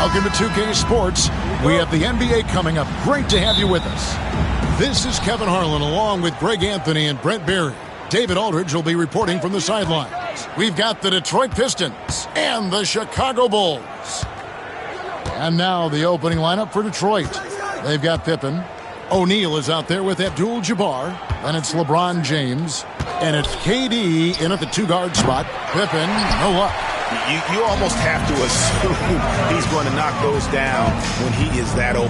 Welcome to 2K Sports. We have the NBA coming up. Great to have you with us. This is Kevin Harlan along with Greg Anthony and Brent Barry. David Aldridge will be reporting from the sidelines. We've got the Detroit Pistons and the Chicago Bulls. And now the opening lineup for Detroit. They've got Pippen. O'Neal is out there with Abdul-Jabbar. Then it's LeBron James. And it's KD in at the two-guard spot. Pippen, no luck. You almost have to assume he's going to knock those down when he is that open.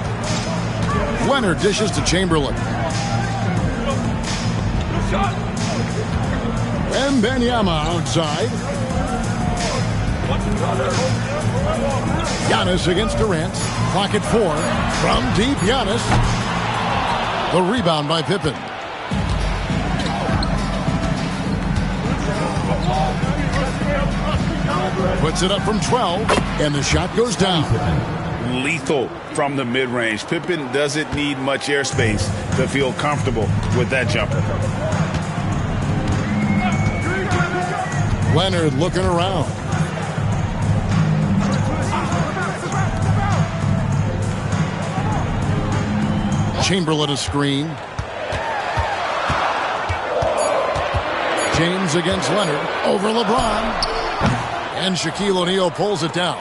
Leonard dishes to Chamberlain. And Wembanyama outside. Giannis against Durant. Clock at 4. From deep, Giannis. The rebound by Pippen. Puts it up from 12, and the shot goes down. Lethal from the mid-range. Pippen doesn't need much airspace to feel comfortable with that jumper. Leonard looking around. Chamberlain a screen. James against Leonard. Over LeBron. And Shaquille O'Neal pulls it down.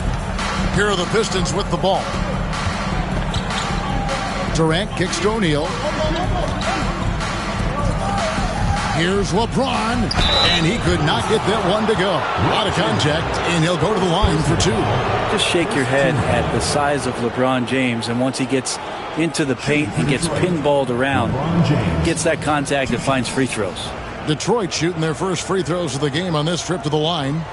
Here are the Pistons with the ball. Durant kicks to O'Neal. Here's LeBron. And he could not get that one to go. A lot of contact, and he'll go to the line for 2. Just shake your head at the size of LeBron James, and once he gets into the paint and gets pinballed around, gets that contact and finds free throws. Detroit shooting their first free throws of the game on this trip to the line.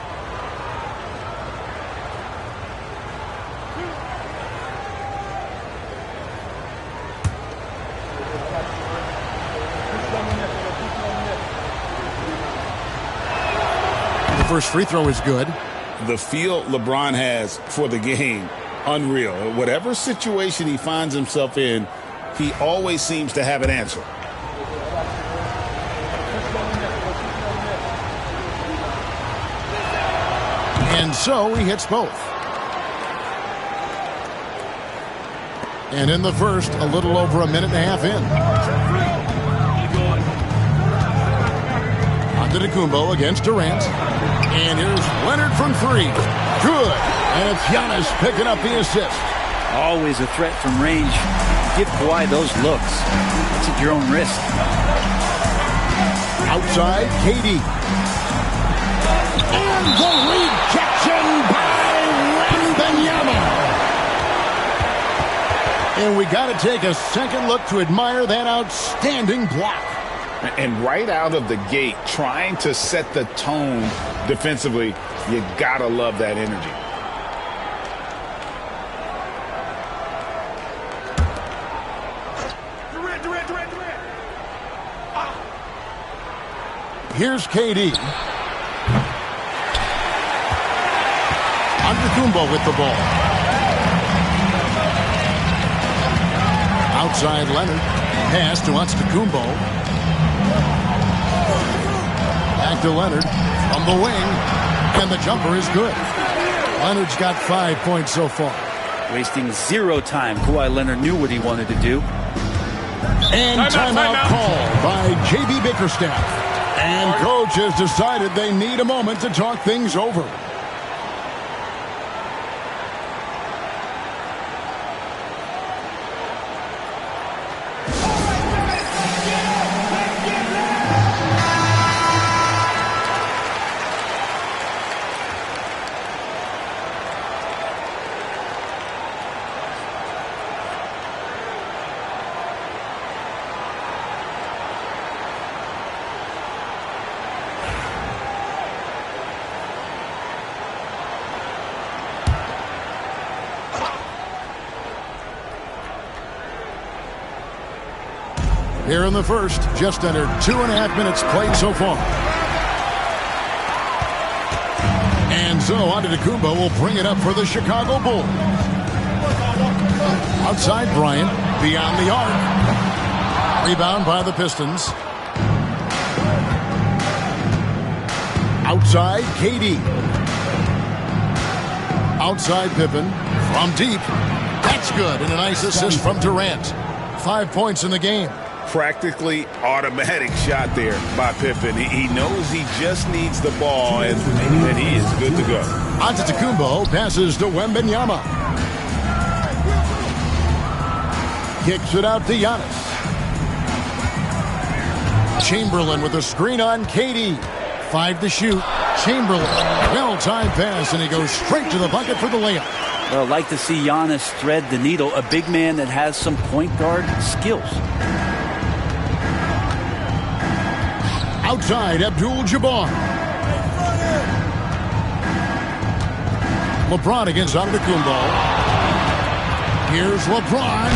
First free throw is good. The feel LeBron has for the game, unreal. Whatever situation he finds himself in, he always seems to have an answer. And so he hits both. And in the first, a little over a minute and a half in. Antetokounmpo against Durant. And here's Leonard from 3. Good. And it's Giannis picking up the assist. Always a threat from range. Give Kawhi those looks. It's at your own risk. Outside, KD. And the rejection by Wembanyama. And we got to take a second look to admire that outstanding block. And right out of the gate, trying to set the tone defensively, you gotta love that energy. Durant. Here's KD. Antetokounmpo with the ball. Outside Leonard. Pass to Antetokounmpo. Back to Leonard from the wing, and the jumper is good. Leonard's got 5 points so far. Wasting 0 time. Kawhi Leonard knew what he wanted to do. And timeout called by J.B. Bickerstaff. And coach has decided they need a moment to talk things over. Here in the first, just under 2.5 minutes played so far. And so Antetokounmpo will bring it up for the Chicago Bulls. Outside Bryant, beyond the arc. Rebound by the Pistons. Outside KD. Outside Pippen. From deep. That's good. And a nice assist from Durant. 5 points in the game. Practically automatic shot there by Pippen. He knows he just needs the ball, and he is good to go. Antetokounmpo passes to Wembanyama. Kicks it out to Giannis. Chamberlain with a screen on KD. 5 to shoot. Chamberlain. Well-timed pass, and he goes straight to the bucket for the layup. Well, I'd like to see Giannis thread the needle, a big man that has some point guard skills. Outside, Abdul-Jabbar. LeBron against Antetokounmpo. Here's LeBron.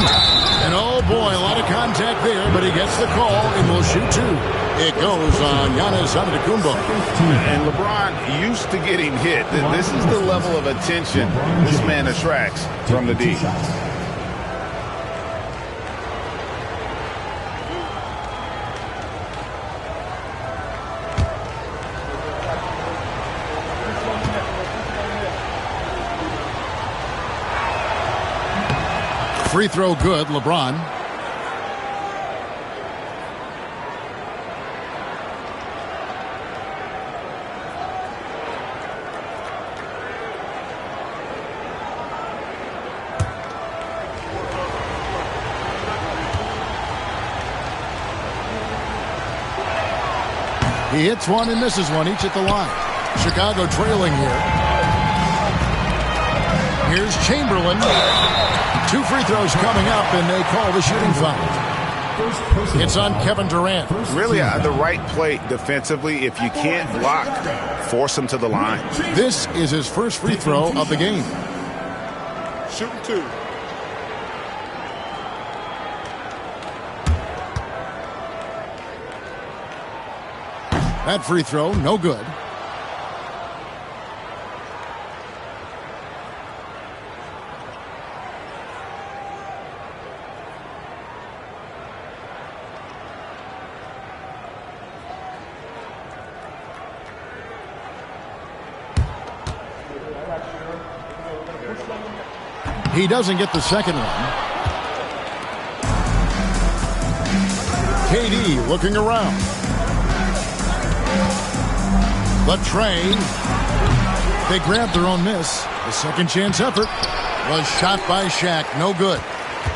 And oh boy, a lot of contact there, but he gets the call and will shoot 2. It goes on Giannis Antetokounmpo. And LeBron used to getting hit. This is the level of attention this man attracts from the D. Free throw good, LeBron. He hits one and misses one, each at the line. Chicago trailing here. Here's Chamberlain. 2 free throws coming up, and they call the shooting foul. It's on Kevin Durant. Really the right play defensively. If you can't block, force him to the line. This is his first free throw of the game. Shooting 2. That free throw, no good. He doesn't get the second one. KD looking around. The tray. They grabbed their own miss. The second chance effort was shot by Shaq. No good.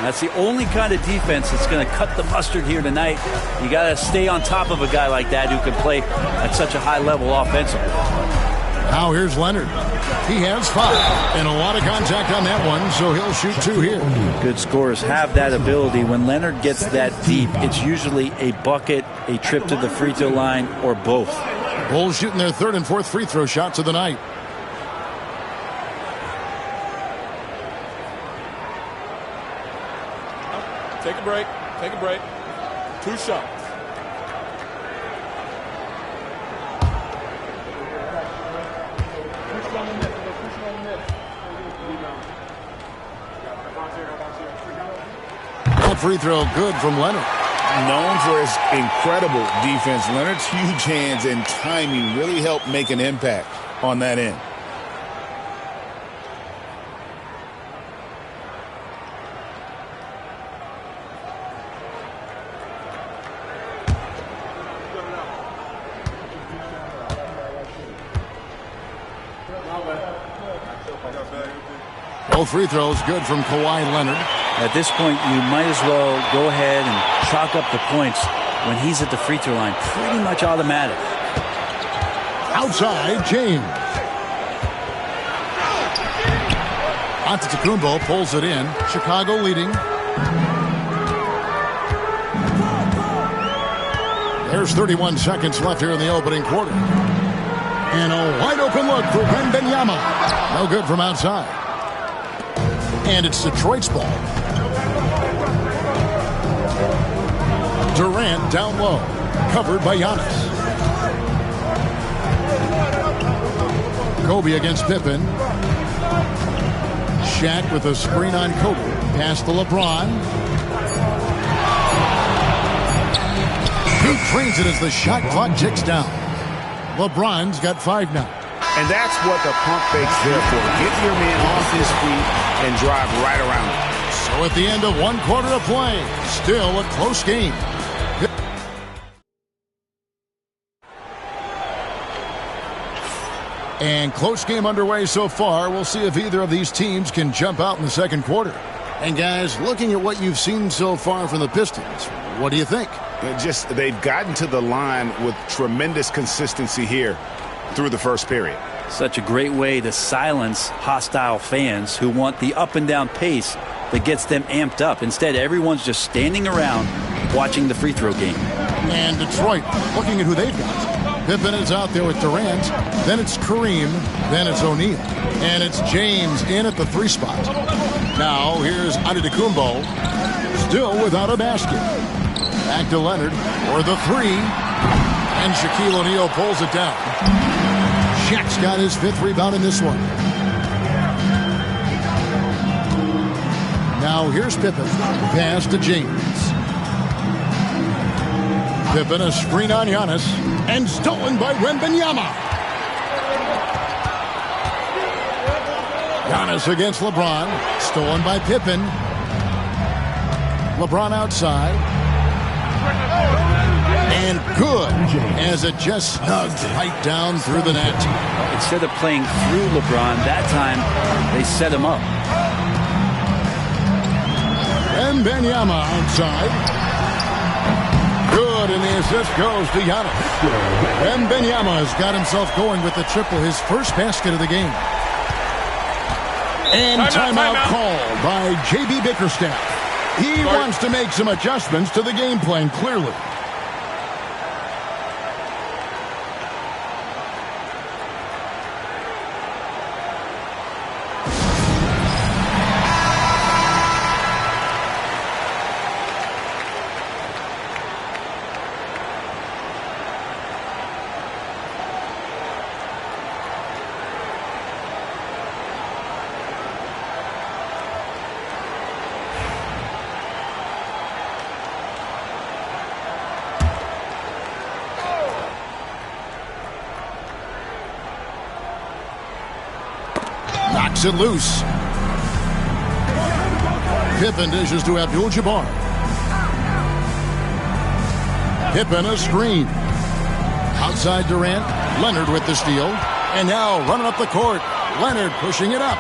That's the only kind of defense that's going to cut the mustard here tonight. You got to stay on top of a guy like that who can play at such a high level offensively. Now here's Leonard. He has 5 and a lot of contact on that one, so he'll shoot 2 here. Good scorers have that ability. When Leonard gets that deep, it's usually a bucket, a trip to the free throw line, or both. Bulls shooting their 3rd and 4th free throw shots of the night. Take a break. Take a break. 2 shots. That free throw good from Leonard. Known for his incredible defense, Leonard's huge hands and timing really help make an impact on that end. Both free throws good from Kawhi Leonard. At this point, you might as well go ahead and chalk up the points when he's at the free throw line. Pretty much automatic. Outside, James. Antetokounmpo pulls it in. Chicago leading. There's 31 seconds left here in the opening quarter. And a wide open look for Wembanyama. No good from outside. And it's Detroit's ball. Durant down low. Covered by Giannis. Kobe against Pippen. Shaq with a screen on Kobe. Pass to LeBron. He trains it as the shot clock ticks down. LeBron's got 5 now. And that's what the pump fake's there for. Get your man off his feet and drive right around him. So at the end of 1 quarter of play, still a close game. And close game underway so far. We'll see if either of these teams can jump out in the second quarter. And guys, looking at what you've seen so far from the Pistons, what do you think? They've gotten to the line with tremendous consistency here through the first period. Such a great way to silence hostile fans who want the up and down pace that gets them amped up. Instead, everyone's just standing around watching the free throw game. And Detroit, looking at who they've got. Pippen is out there with Durant. Then it's Kareem. Then it's O'Neal. And it's James in at the 3 spot. Now here's Antetokounmpo, still without a basket. Back to Leonard for the 3. And Shaquille O'Neal pulls it down. Shaq's got his 5th rebound in this one. Now here's Pippen. Pass to James. Pippen, a screen on Giannis. And stolen by Wembanyama. Giannis against LeBron. Stolen by Pippen. LeBron outside. And good, as it just snugs right down through the net. Instead of playing through LeBron, that time they set him up. Wembanyama outside. Good, and the assist goes to Giannis. Wembanyama has got himself going with the triple, his first basket of the game. And timeout called by J.B. Bickerstaff. He wants to make some adjustments to the game plan, clearly. Knocks it loose. Pippen dishes to Abdul-Jabbar. Pippen a screen. Outside Durant. Leonard with the steal. And now running up the court. Leonard pushing it up.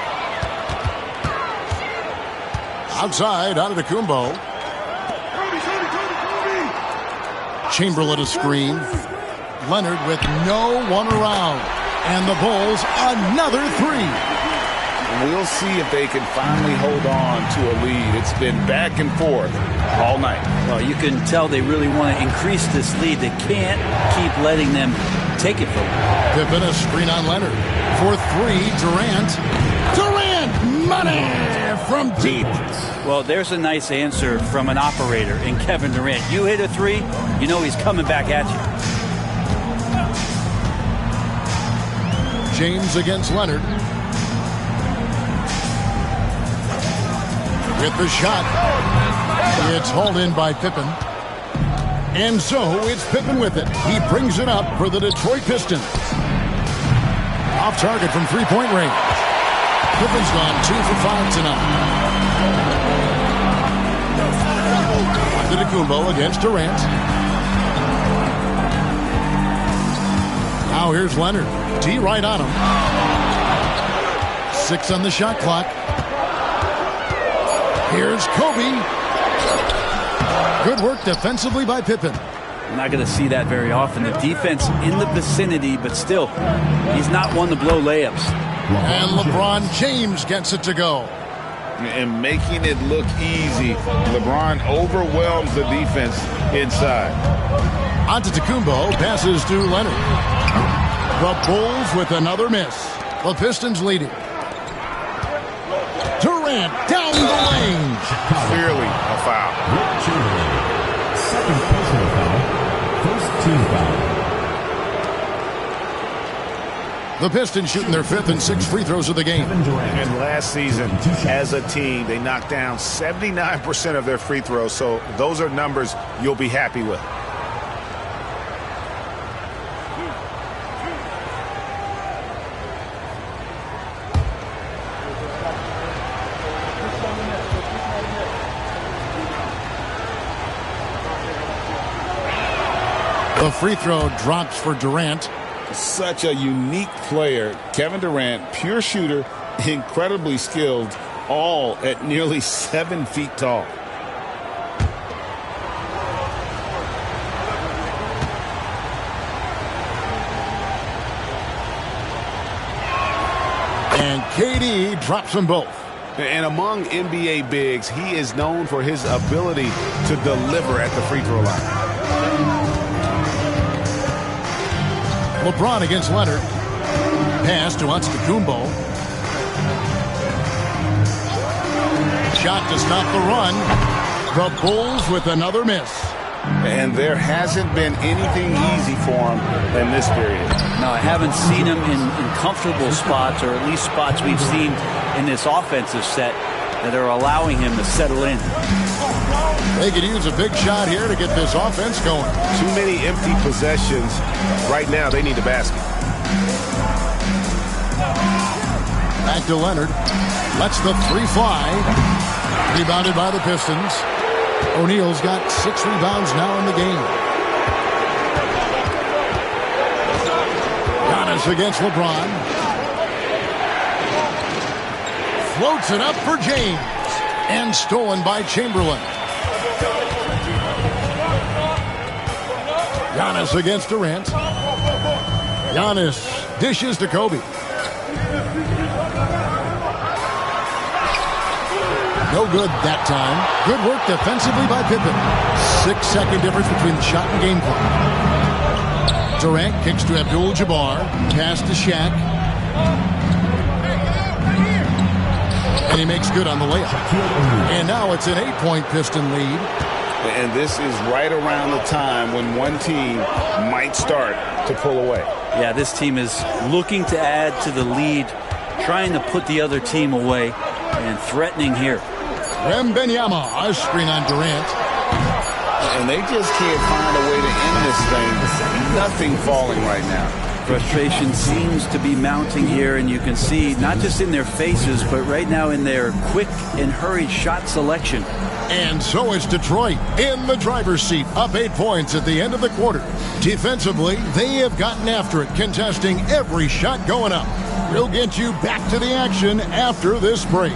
Outside, Antetokounmpo. Chamberlain a screen. Leonard with no one around. And the Bulls another 3. We'll see if they can finally hold on to a lead. It's been back and forth all night. Well, you can tell they really want to increase this lead. They can't keep letting them take it from them. Pippen a screen on Leonard. For 3, Durant. Durant! Money from deep. Well, there's a nice answer from an operator in Kevin Durant. You hit a 3, you know he's coming back at you. James against Leonard. With the shot. It's hauled in by Pippen. And so it's Pippen with it. He brings it up for the Detroit Pistons. Off target from 3-point range. Pippen's gone 2 for 5 tonight. Antetokounmpo against Durant. Now here's Leonard. D right on him. 6 on the shot clock. Here's Kobe. Good work defensively by Pippen. I'm not going to see that very often. The defense in the vicinity, but still, he's not one to blow layups. And LeBron James gets it to go. And making it look easy. LeBron overwhelms the defense inside. Antetokounmpo passes to Leonard. The Bulls with another miss. The Pistons leading. Durant down the lane. Clearly a foul. Second personal foul. First team foul. The Pistons shooting their 5th and 6th free throws of the game. And last season, as a team, they knocked down 79% of their free throws. So those are numbers you'll be happy with. The free throw drops for Durant. Such a unique player. Kevin Durant, pure shooter, incredibly skilled, all at nearly 7 feet tall. And KD drops them both. And among NBA bigs, he is known for his ability to deliver at the free throw line. LeBron against Leonard. Pass to Antetokounmpo. Shot to stop the run. The Bulls with another miss. And there hasn't been anything easy for him in this period. No, I haven't seen him in comfortable spots, or at least spots we've seen in this offensive set that are allowing him to settle in. They could use a big shot here to get this offense going. Too many empty possessions. Right now, they need a basket. Back to Leonard. Lets the three fly. Rebounded by the Pistons. O'Neal's got 6 rebounds now in the game. Giannis against LeBron. Floats it up for James. And stolen by Chamberlain. Giannis against Durant. Giannis dishes to Kobe. No good that time. Good work defensively by Pippen. 6-second difference between the shot and game clock. Durant kicks to Abdul-Jabbar. Pass to Shaq. And he makes good on the layup. And now it's an 8-point Piston lead. And this is right around the time when one team might start to pull away. Yeah, this team is looking to add to the lead, trying to put the other team away, and threatening here. Wembanyama, a screen on Durant. And they just can't find a way to end this thing. Nothing falling right now. Frustration seems to be mounting here, and you can see not just in their faces, but right now in their quick and hurried shot selection. And so it's Detroit in the driver's seat, up 8 points at the end of the quarter. Defensively, they have gotten after it, contesting every shot going up. We'll get you back to the action after this break.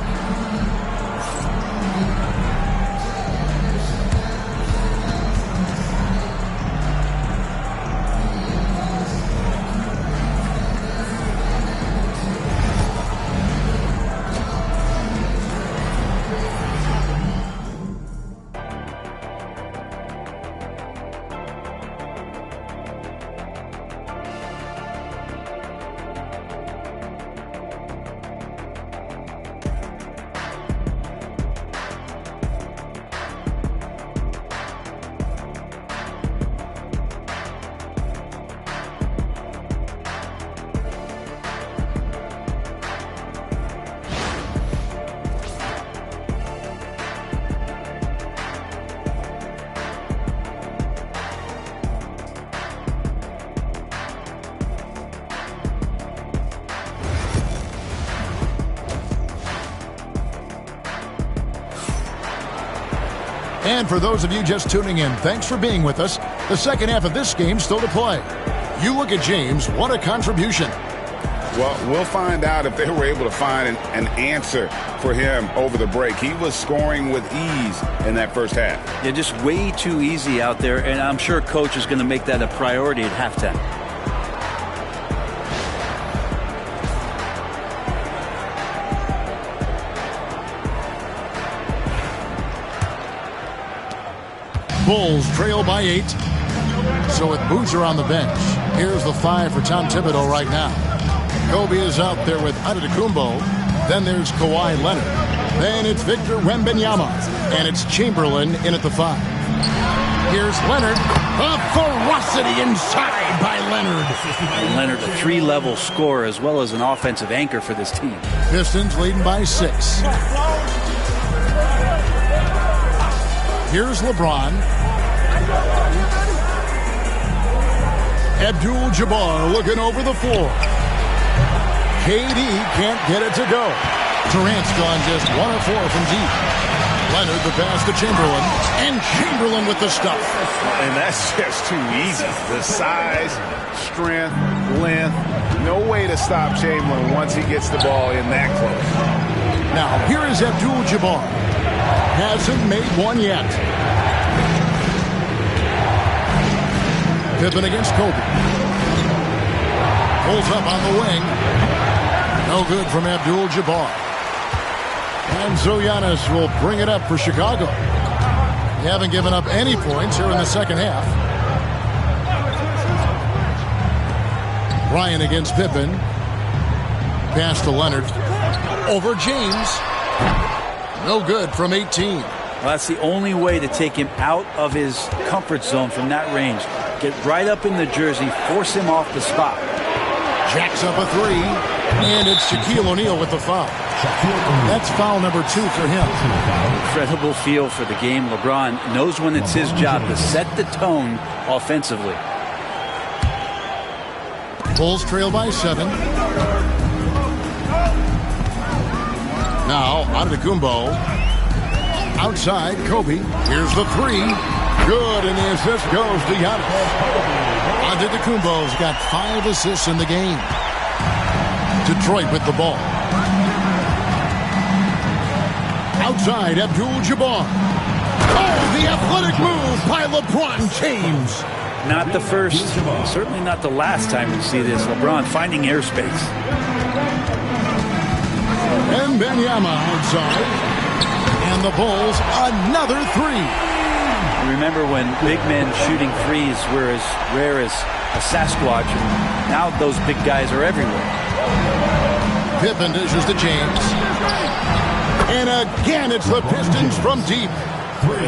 And for those of you just tuning in, thanks for being with us. The second half of this game still to play. You look at James, what a contribution. Well, we'll find out if they were able to find an answer for him over the break. He was scoring with ease in that first half. Yeah, just way too easy out there, and I'm sure Coach is going to make that a priority at halftime. Bulls trail by 8. So with Boozer on the bench, here's the 5 for Tom Thibodeau right now. Kobe is out there with Antetokounmpo. Then there's Kawhi Leonard. Then it's Victor Wembanyama. And it's Chamberlain in at the 5. Here's Leonard. A ferocity inside by Leonard. And Leonard, a 3-level scorer as well as an offensive anchor for this team. Pistons leading by 6. Here's LeBron. Abdul-Jabbar looking over the floor. KD can't get it to go. Durant's gone just 1 of 4 from deep. Leonard the pass to Chamberlain. And Chamberlain with the stuff. And that's just too easy. The size, strength, length. No way to stop Chamberlain once he gets the ball in that close. Now, here is Abdul-Jabbar. Hasn't made one yet. Pippen against Kobe. Pulls up on the wing. No good from Abdul-Jabbar. And so Giannis will bring it up for Chicago. They haven't given up any points here in the second half. Bryant against Pippen. Pass to Leonard. Over James. No good from 18. Well, that's the only way to take him out of his comfort zone from that range. Get right up in the jersey, force him off the spot. Jacks up a three, and it's Shaquille O'Neal with the foul. That's foul number 2 for him. Incredible feel for the game. LeBron knows when it's his job to set the tone offensively. Bulls trail by 7. Now, Antetokounmpo. Outside, Kobe. Here's the 3. Good, and the assist goes to Giannis. Antetokounmpo's got 5 assists in the game. Detroit with the ball. Outside, Abdul-Jabbar. Oh, the athletic move by LeBron James. Not the first, certainly not the last time we see this. LeBron finding airspace. And Benyama outside. And the Bulls, another 3. Remember when big men shooting threes were as rare as a Sasquatch, and now those big guys are everywhere. Pippen dishes to James. And again, it's the Pistons from deep.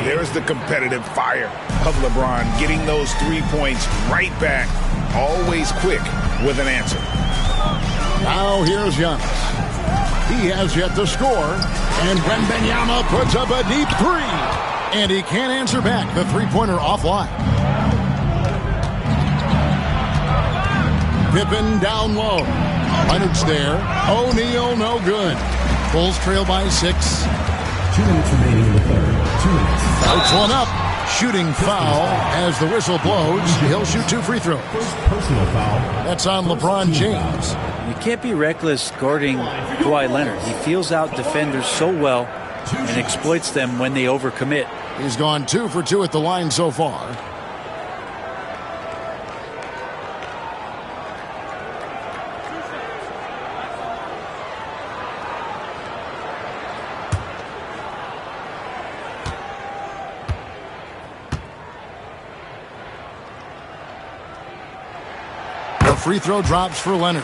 There's the competitive fire of LeBron, getting those 3 points right back, always quick with an answer. Now here's Giannis. He has yet to score, and Wembanyama puts up a deep 3. And he can't answer back. The three-pointer offline. Pippen down low. Leonard's there. O'Neal no good. Bulls trail by 6. 2 minutes remaining in the third. 2 minutes. Puts one up. Shooting foul as the whistle blows. He'll shoot 2 free throws. First personal foul. That's on LeBron James. You can't be reckless guarding Kawhi Leonard. He feels out defenders so well and exploits them when they overcommit. He's gone 2 for 2 at the line so far. The free throw drops for Leonard.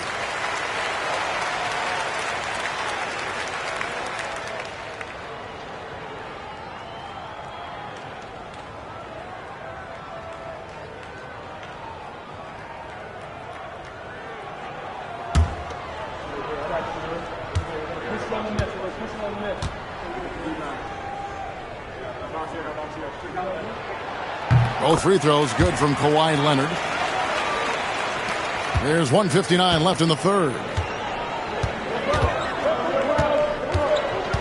Both free throws good from Kawhi Leonard. There's 1:59 left in the third.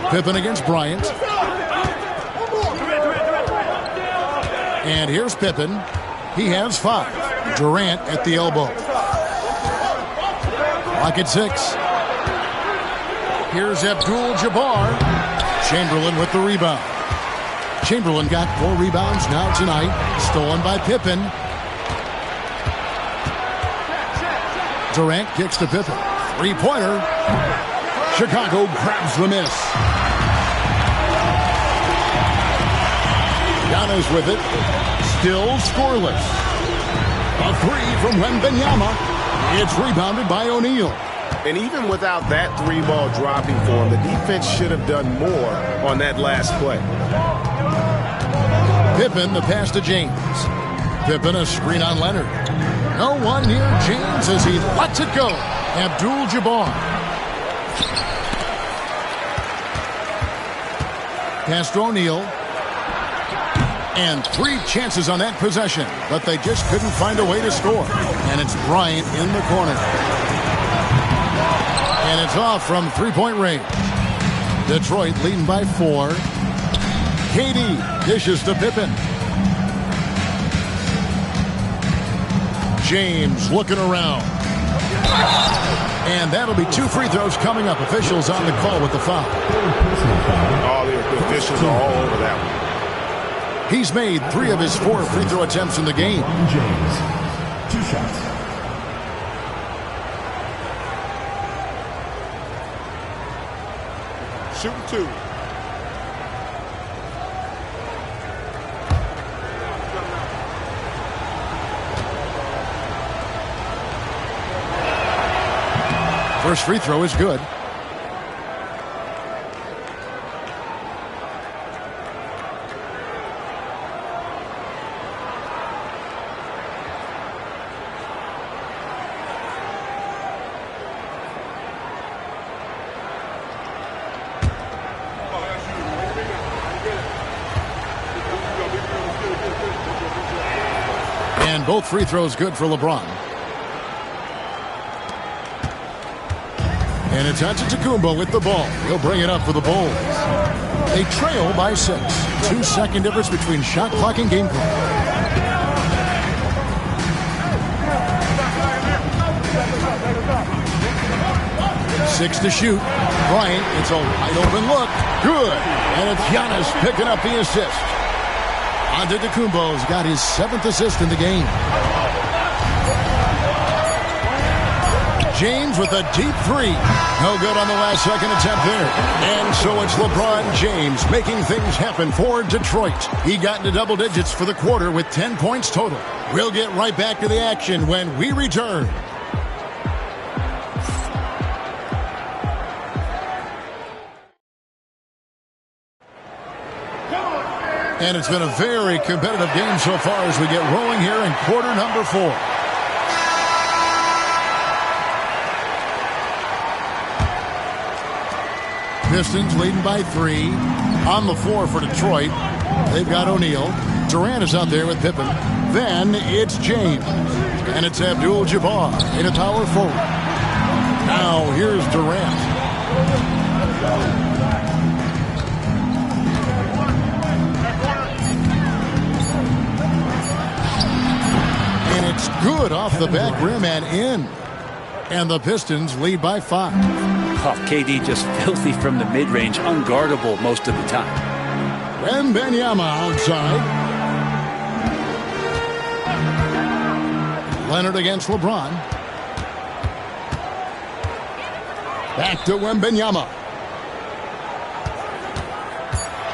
Pippen against Bryant. And here's Pippen. He has 5. Durant at the elbow. Clock at 6. Here's Abdul-Jabbar. Chamberlain with the rebound. Chamberlain got 4 rebounds now tonight. Stolen by Pippen. Durant kicks to Pippen. Three-pointer. Chicago grabs the miss. Giannis with it. Still scoreless. A 3 from Wembanyama. It's rebounded by O'Neal. And even without that 3-ball dropping for him, the defense should have done more on that last play. Pippen, the pass to James. Pippen, a screen on Leonard. No one near James as he lets it go. Abdul-Jabbar. Pass to O'Neal. And 3 chances on that possession, but they just couldn't find a way to score. And it's Bryant in the corner. And it's off from 3-point range. Detroit leading by 4. KD dishes to Pippen. James looking around. And that'll be 2 free throws coming up. Officials on the call with the foul. Oh, the officials are all over that one. He's made 3 of his 4 free throw attempts in the game. James, 2 shots. Shooting 2. First free throw is good. And both free throws good for LeBron. And it's Antetokounmpo with the ball. He'll bring it up for the Bulls. They trail by 6. 2-second difference between shot clock and game clock. Six to shoot. Bryant, it's a wide open look. Good. And it's Giannis picking up the assist. Antetokounmpo's got his 7th assist in the game. James with a deep 3. No good on the last second attempt there. And so it's LeBron James making things happen for Detroit. He got into double digits for the quarter with 10 points total. We'll get right back to the action when we return. And it's been a very competitive game so far as we get rolling here in quarter number 4. Pistons leading by 3. On the floor for Detroit, they've got O'Neal. Durant is out there with Pippen. Then it's James. And it's Abdul-Jabbar in a power forward. Now here's Durant. And it's good off the back rim and in. And the Pistons lead by 5. Oh, KD just filthy from the mid-range, unguardable most of the time. Wembanyama outside. Leonard against LeBron. Back to Wembanyama.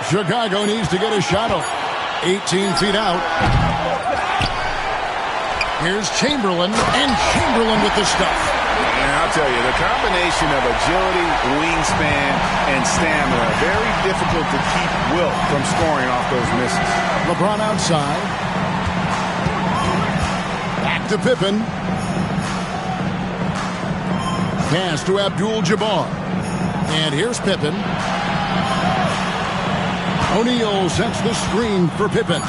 Chicago needs to get a shot off. 18 feet out. Here's Chamberlain, and Chamberlain with the stuff. And I'll tell you, the combination of agility, wingspan, and stamina, very difficult to keep Wilt from scoring off those misses. LeBron outside. Back to Pippen. Pass to Abdul-Jabbar. And here's Pippen. O'Neal sets the screen for Pippen.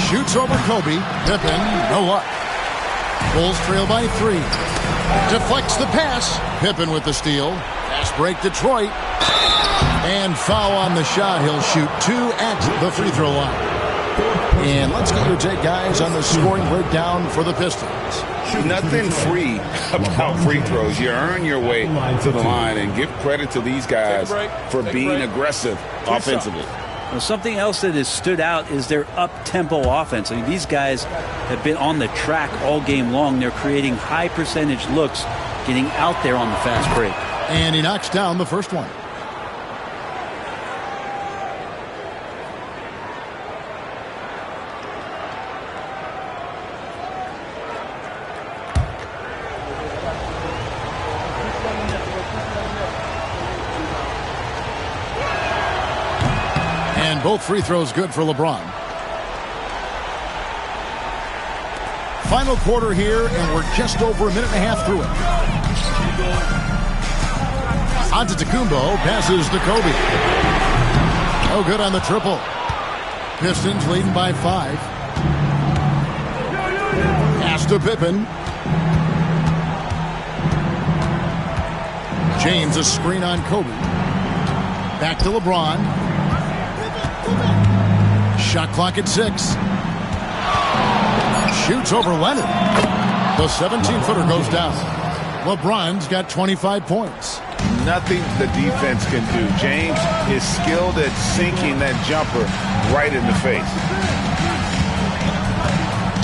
Shoots over Kobe. Pippen, no luck. Bulls trail by 3. Deflects the pass. Pippen with the steal. Fast break Detroit. And foul on the shot. He'll shoot 2 at the free throw line. And let's get your take, guys, on the scoring breakdown for the Pistons. Nothing free about free throws. You earn your way to the line, and give credit to these guys for being aggressive offensively. Well, something else that has stood out is their up-tempo offense. I mean, these guys have been on the track all game long. They're creating high percentage looks, getting out there on the fast break. And he knocks down the first one. Both free throws good for LeBron. Final quarter here, and we're just over a minute and a half through it. Antetokounmpo passes to Kobe. No good on the triple. Pistons leading by 5. Pass to Pippen. James a screen on Kobe. Back to LeBron. Shot clock at 6. Shoots over Leonard. The 17-footer goes down. LeBron's got 25 points. Nothing the defense can do. James is skilled at sinking that jumper right in the face.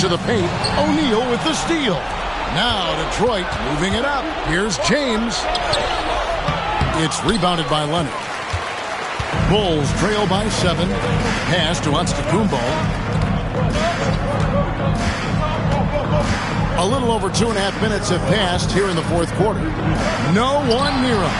To the paint, O'Neal with the steal. Now Detroit moving it up. Here's James. It's rebounded by Leonard. Bulls trail by 7. Pass to Antetokounmpo. A little over 2.5 minutes have passed here in the fourth quarter. No one near him.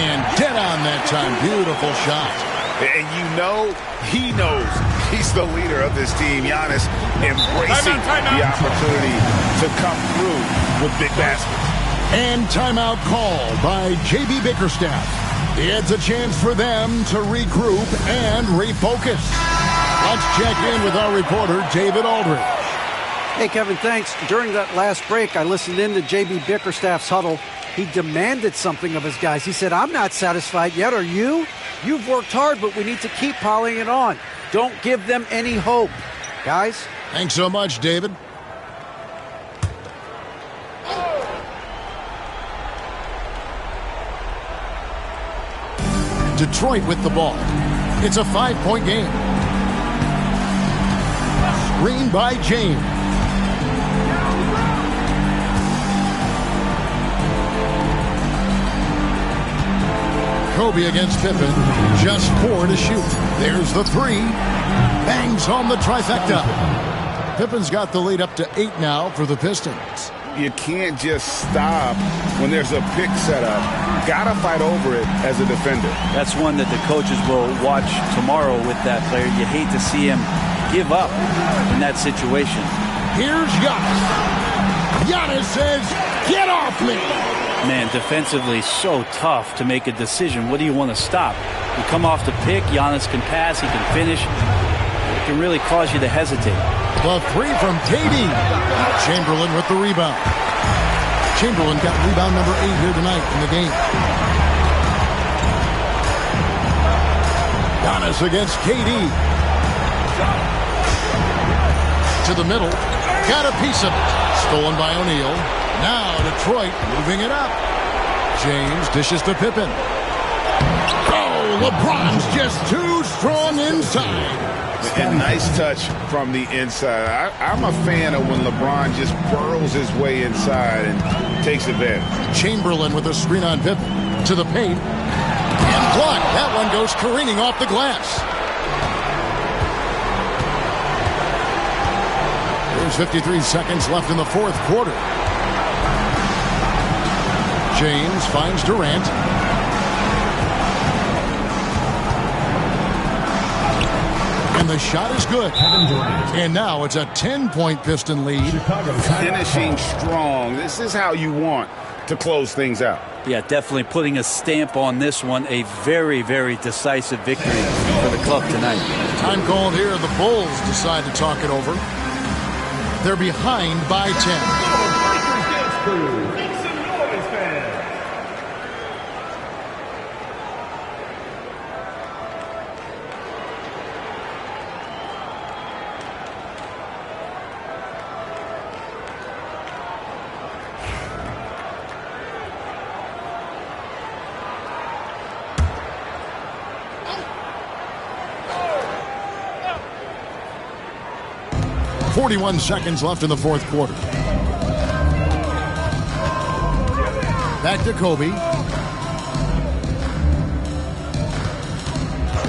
And dead on that time. Beautiful shot. And you know, he knows he's the leader of this team. Giannis embracing the opportunity to come through with big baskets. And timeout called by J.B. Bickerstaff. It's a chance for them to regroup and refocus. Let's check in with our reporter, David Aldridge. Hey, Kevin, thanks. During that last break, I listened in to J.B. Bickerstaff's huddle. He demanded something of his guys. He said, I'm not satisfied yet. Are you? You've worked hard, but we need to keep piling it on. Don't give them any hope. Guys? Thanks so much, David. Detroit with the ball. It's a 5-point game. Screen by James. Kobe against Pippen. Just 4 to shoot. There's the 3. Bangs home the trifecta. Pippen's got the lead up to 8 now for the Pistons. You can't just stop when there's a pick set up. Gotta fight over it as a defender. That's one that the coaches will watch tomorrow with that player. You hate to see him give up in that situation. Here's Giannis. Giannis says, get off me. Man, defensively so tough to make a decision. What do you want to stop? You come off the pick, Giannis can pass, he can finish. It can really cause you to hesitate. The 3 from KD. Chamberlain with the rebound. Chamberlain got rebound number 8 here tonight in the game. Giannis against KD. To the middle. Got a piece of it. Stolen by O'Neal. Now Detroit moving it up. James dishes to Pippen. Oh, LeBron's just too strong inside. And nice touch from the inside. I'm a fan of when LeBron just burrows his way inside and takes advantage. Chamberlain with a screen on Pippen. To the paint. And blocked. That one goes careening off the glass. There's 53 seconds left in the fourth quarter. James finds Durant. And the shot is good. And now it's a 10-point Piston lead. Finishing strong. This is how you want to close things out. Yeah, definitely putting a stamp on this one. A very, very decisive victory for the club tonight. Time called here. The Bulls decide to talk it over. They're behind by 10. .41 seconds left in the fourth quarter. Back to Kobe.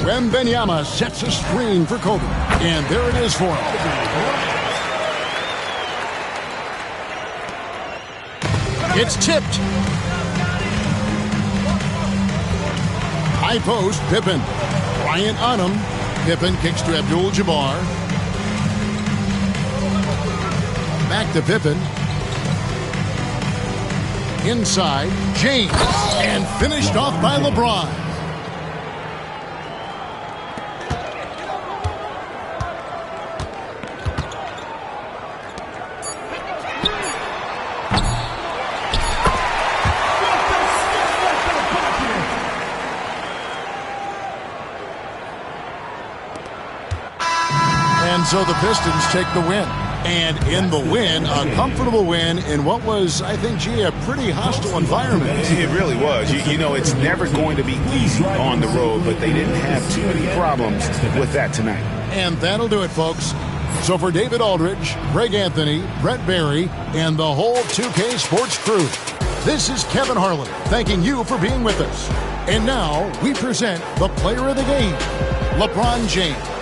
Wembanyama sets a screen for Kobe. And there it is for him. It's tipped. High post, Pippen. Bryant on him. Pippen kicks to Abdul-Jabbar. Back to Pippen. Inside, James. And finished off by LeBron. so the Pistons take the win. And in the win, a comfortable win in what was, I think, a pretty hostile environment. It really was. You know, it's never going to be easy on the road, but they didn't have too many problems with that tonight. And that'll do it, folks. So for David Aldridge, Greg Anthony, Brent Barry, and the whole 2K Sports crew, this is Kevin Harlan thanking you for being with us. And now we present the player of the game, LeBron James.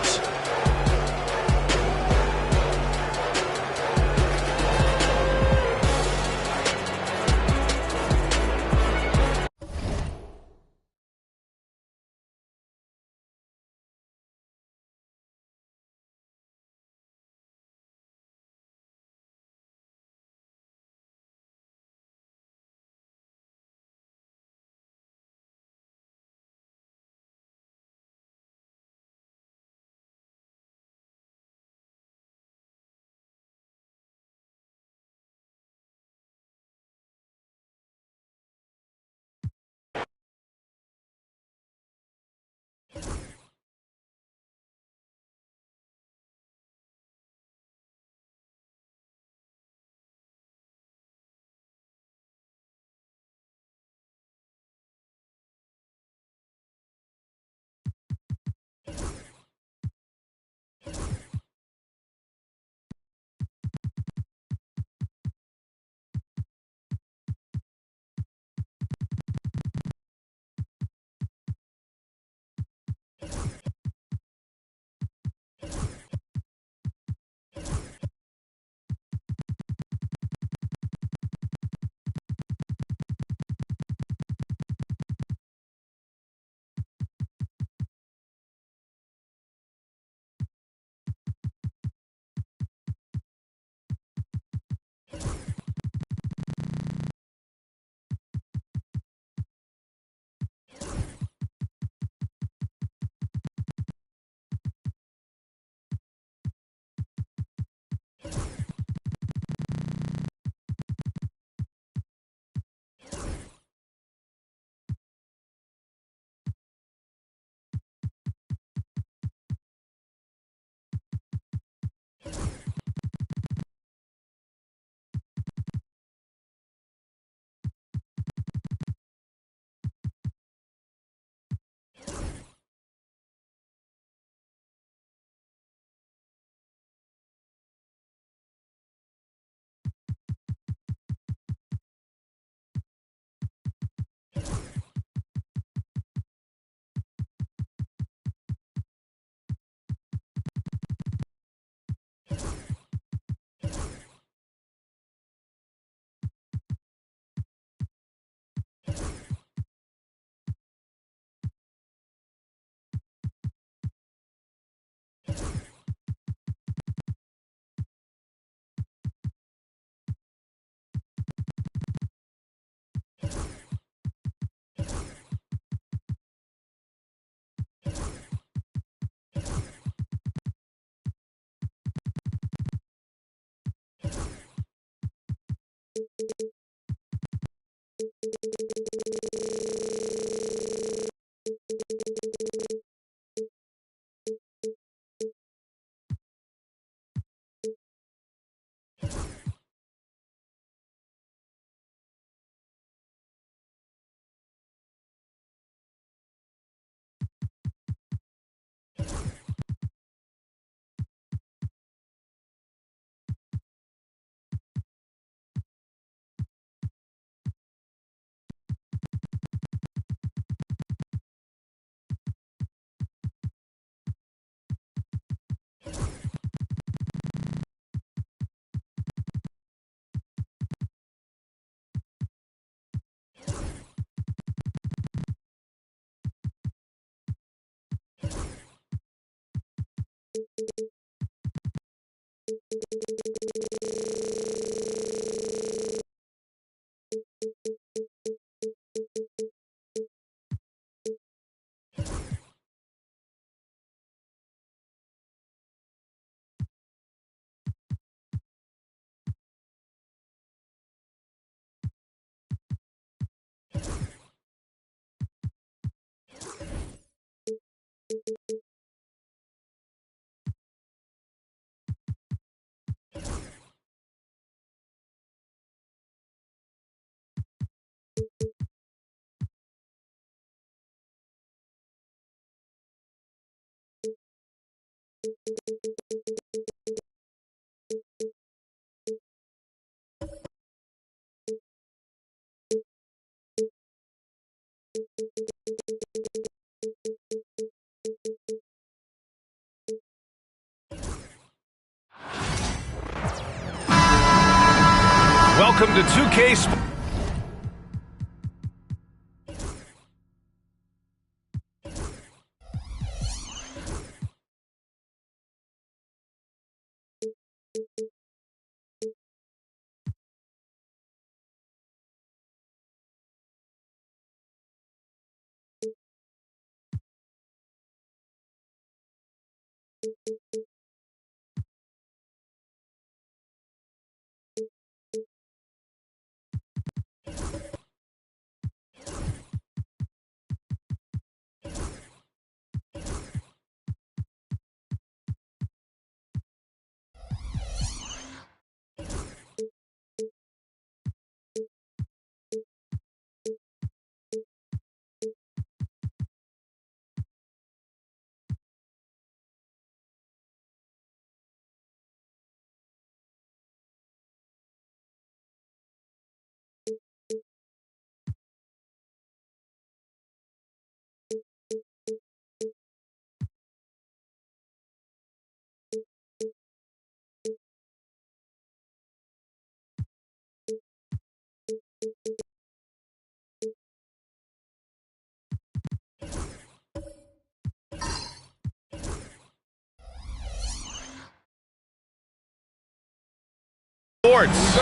Welcome to 2K Sports.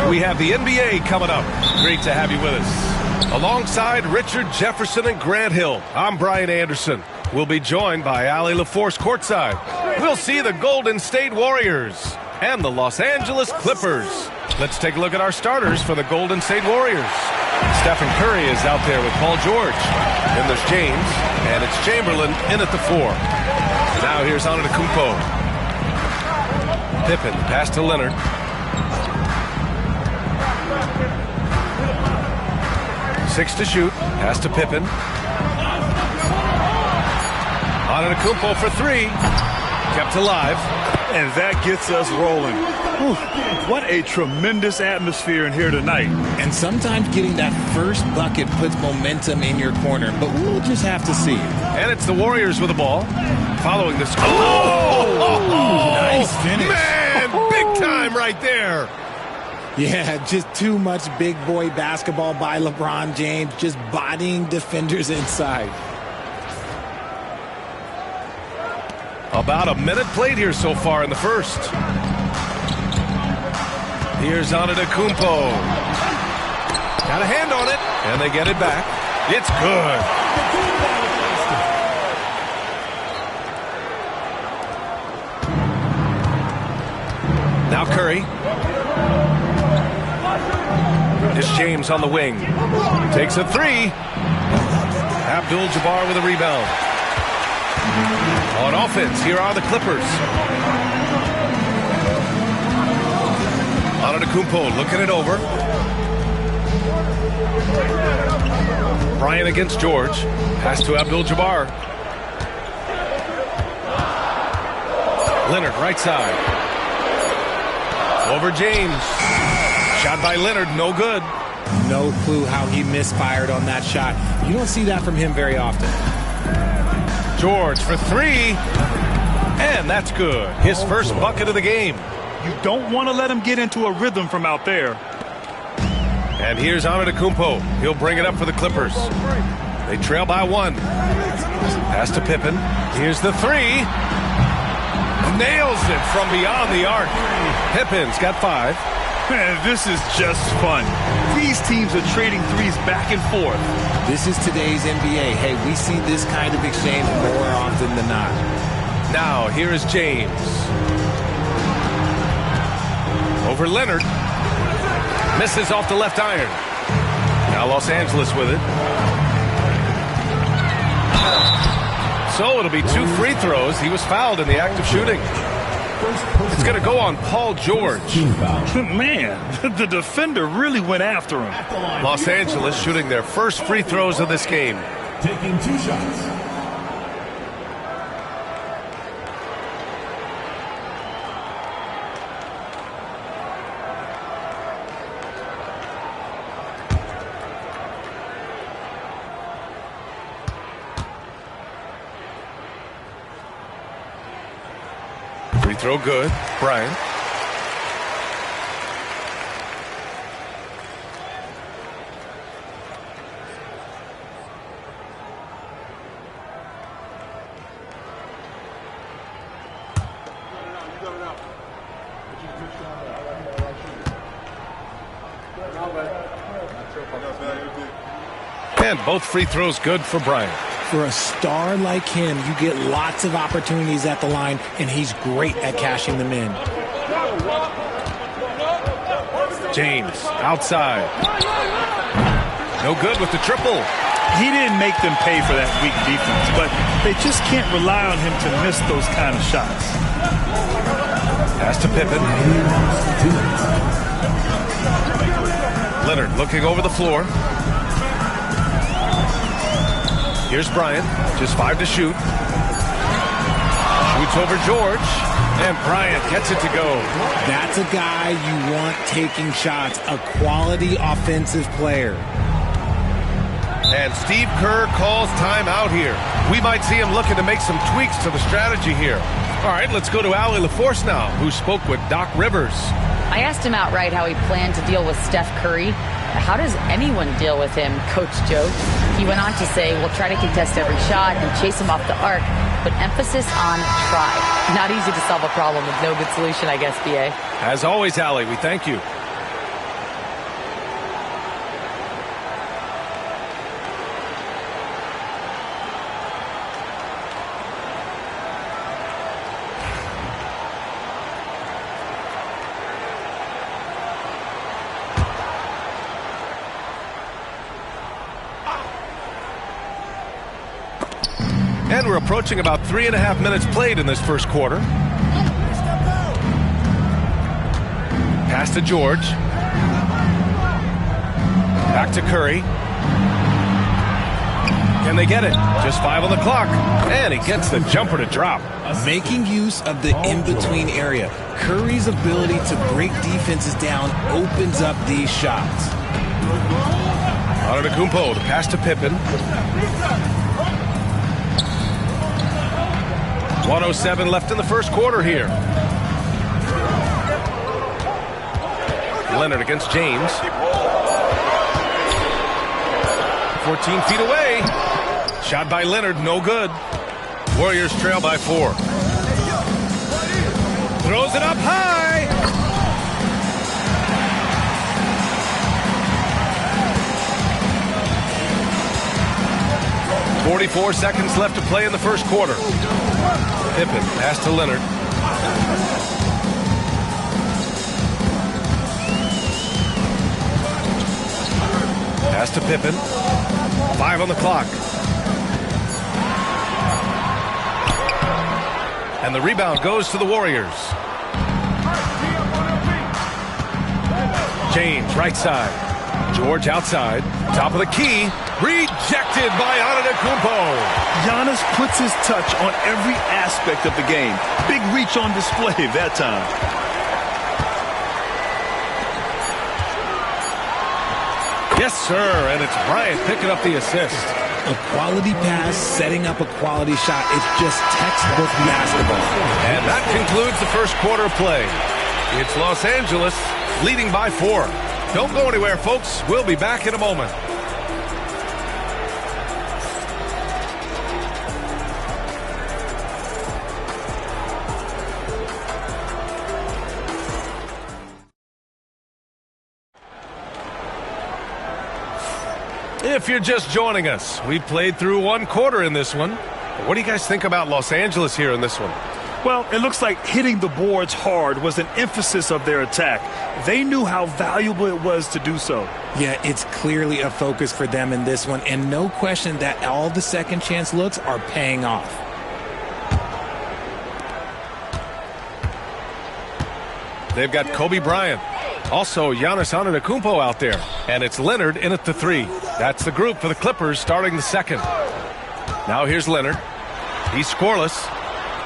We have the NBA coming up. Great to have you with us. Alongside Richard Jefferson and Grant Hill, I'm Brian Anderson. We'll be joined by Ali LaForce courtside. We'll see the Golden State Warriors and the Los Angeles Clippers. Let's take a look at our starters for the Golden State Warriors. Stephen Curry is out there with Paul George. Then there's James, and it's Chamberlain in at the 4. Now here's Antetokounmpo. Pippen, pass to Leonard. Six to shoot. Pass to Pippen. Antetokounmpo for 3. Kept alive. And that gets us rolling. Whew. What a tremendous atmosphere in here tonight. And sometimes getting that first bucket puts momentum in your corner, but we'll just have to see. And it's the Warriors with the ball. Following this. Nice finish. Man, big time right there. Yeah, just too much big boy basketball by LeBron James, just bodying defenders inside. About a minute played here so far in the first. Here's Antetokounmpo. Got a hand on it, and they get it back. It's good. Now Curry. It's James on the wing. Takes a 3. Abdul-Jabbar with a rebound. On offense, here are the Clippers. Antetokounmpo looking it over. Bryant against George. Pass to Abdul-Jabbar. Leonard, right side. Over James. Shot by Leonard, no good. No clue how he misfired on that shot. You don't see that from him very often. George for 3. And that's good. His first bucket of the game. You don't want to let him get into a rhythm from out there. And here's Antetokounmpo. He'll bring it up for the Clippers. They trail by 1. Pass to Pippen. Here's the 3. Nails it from beyond the arc. Pippen's got 5. Man, this is just fun. These teams are trading threes back and forth. This is today's NBA. Hey, we see this kind of exchange more often than not. Now, here is James. Over Leonard. Misses off the left iron. Now Los Angeles with it. So it'll be 2 free throws. He was fouled in the act of shooting. It's going to go on Paul George. Man, the defender really went after him. Los Angeles shooting their first free throws of this game. Taking 2 shots. throw good. Bryant. And both free throws good for Bryant. For a star like him, you get lots of opportunities at the line, and he's great at cashing them in. James outside. No good with the triple. He didn't make them pay for that weak defense, but they just can't rely on him to miss those kind of shots. Pass to Pippen. Leonard looking over the floor. Here's Bryant, just 5 to shoot. Shoots over George, and Bryant gets it to go. That's a guy you want taking shots, a quality offensive player. And Steve Kerr calls timeout here. We might see him looking to make some tweaks to the strategy here. All right, let's go to Allie LaForce now, who spoke with Doc Rivers. I asked him outright how he planned to deal with Steph Curry. How does anyone deal with him, Coach Joe? He went on to say, we'll try to contest every shot and chase him off the arc, but emphasis on try. Not easy to solve a problem with no good solution, I guess, B.A. As always, Allie, we thank you. And we're approaching about 3.5 minutes played in this first quarter. Pass to George. Back to Curry. Can they get it? Just 5 on the clock. And he gets the jumper to drop. Making use of the in-between area. Curry's ability to break defenses down opens up these shots. Antetokounmpo, the pass to Pippen. 1:07 left in the first quarter here. Leonard against James. 14 feet away. Shot by Leonard, no good. Warriors trail by 4. Throws it up high. .44 seconds left to play in the first quarter. Pippen, pass to Leonard. Pass to Pippen. 5 on the clock. And the rebound goes to the Warriors. James, right side. George outside. Top of the key. Rejected by Antetokounmpo. Giannis puts his touch on every aspect of the game. Big reach on display that time. Yes, sir, and it's Bryant picking up the assist. A quality pass, setting up a quality shot. It's just textbook basketball. And that concludes the first quarter of play. It's Los Angeles leading by 4. Don't go anywhere, folks. We'll be back in a moment. If you're just joining us, we played through 1 quarter in this one. What do you guys think about Los Angeles here in this one? Well, it looks like hitting the boards hard was an emphasis of their attack. They knew how valuable it was to do so. Yeah, it's clearly a focus for them in this one, and no question that all the second chance looks are paying off. They've got Kobe Bryant. Also, Giannis Antetokounmpo out there. And it's Leonard in at the 3. That's the group for the Clippers starting the second. Now here's Leonard. He's scoreless.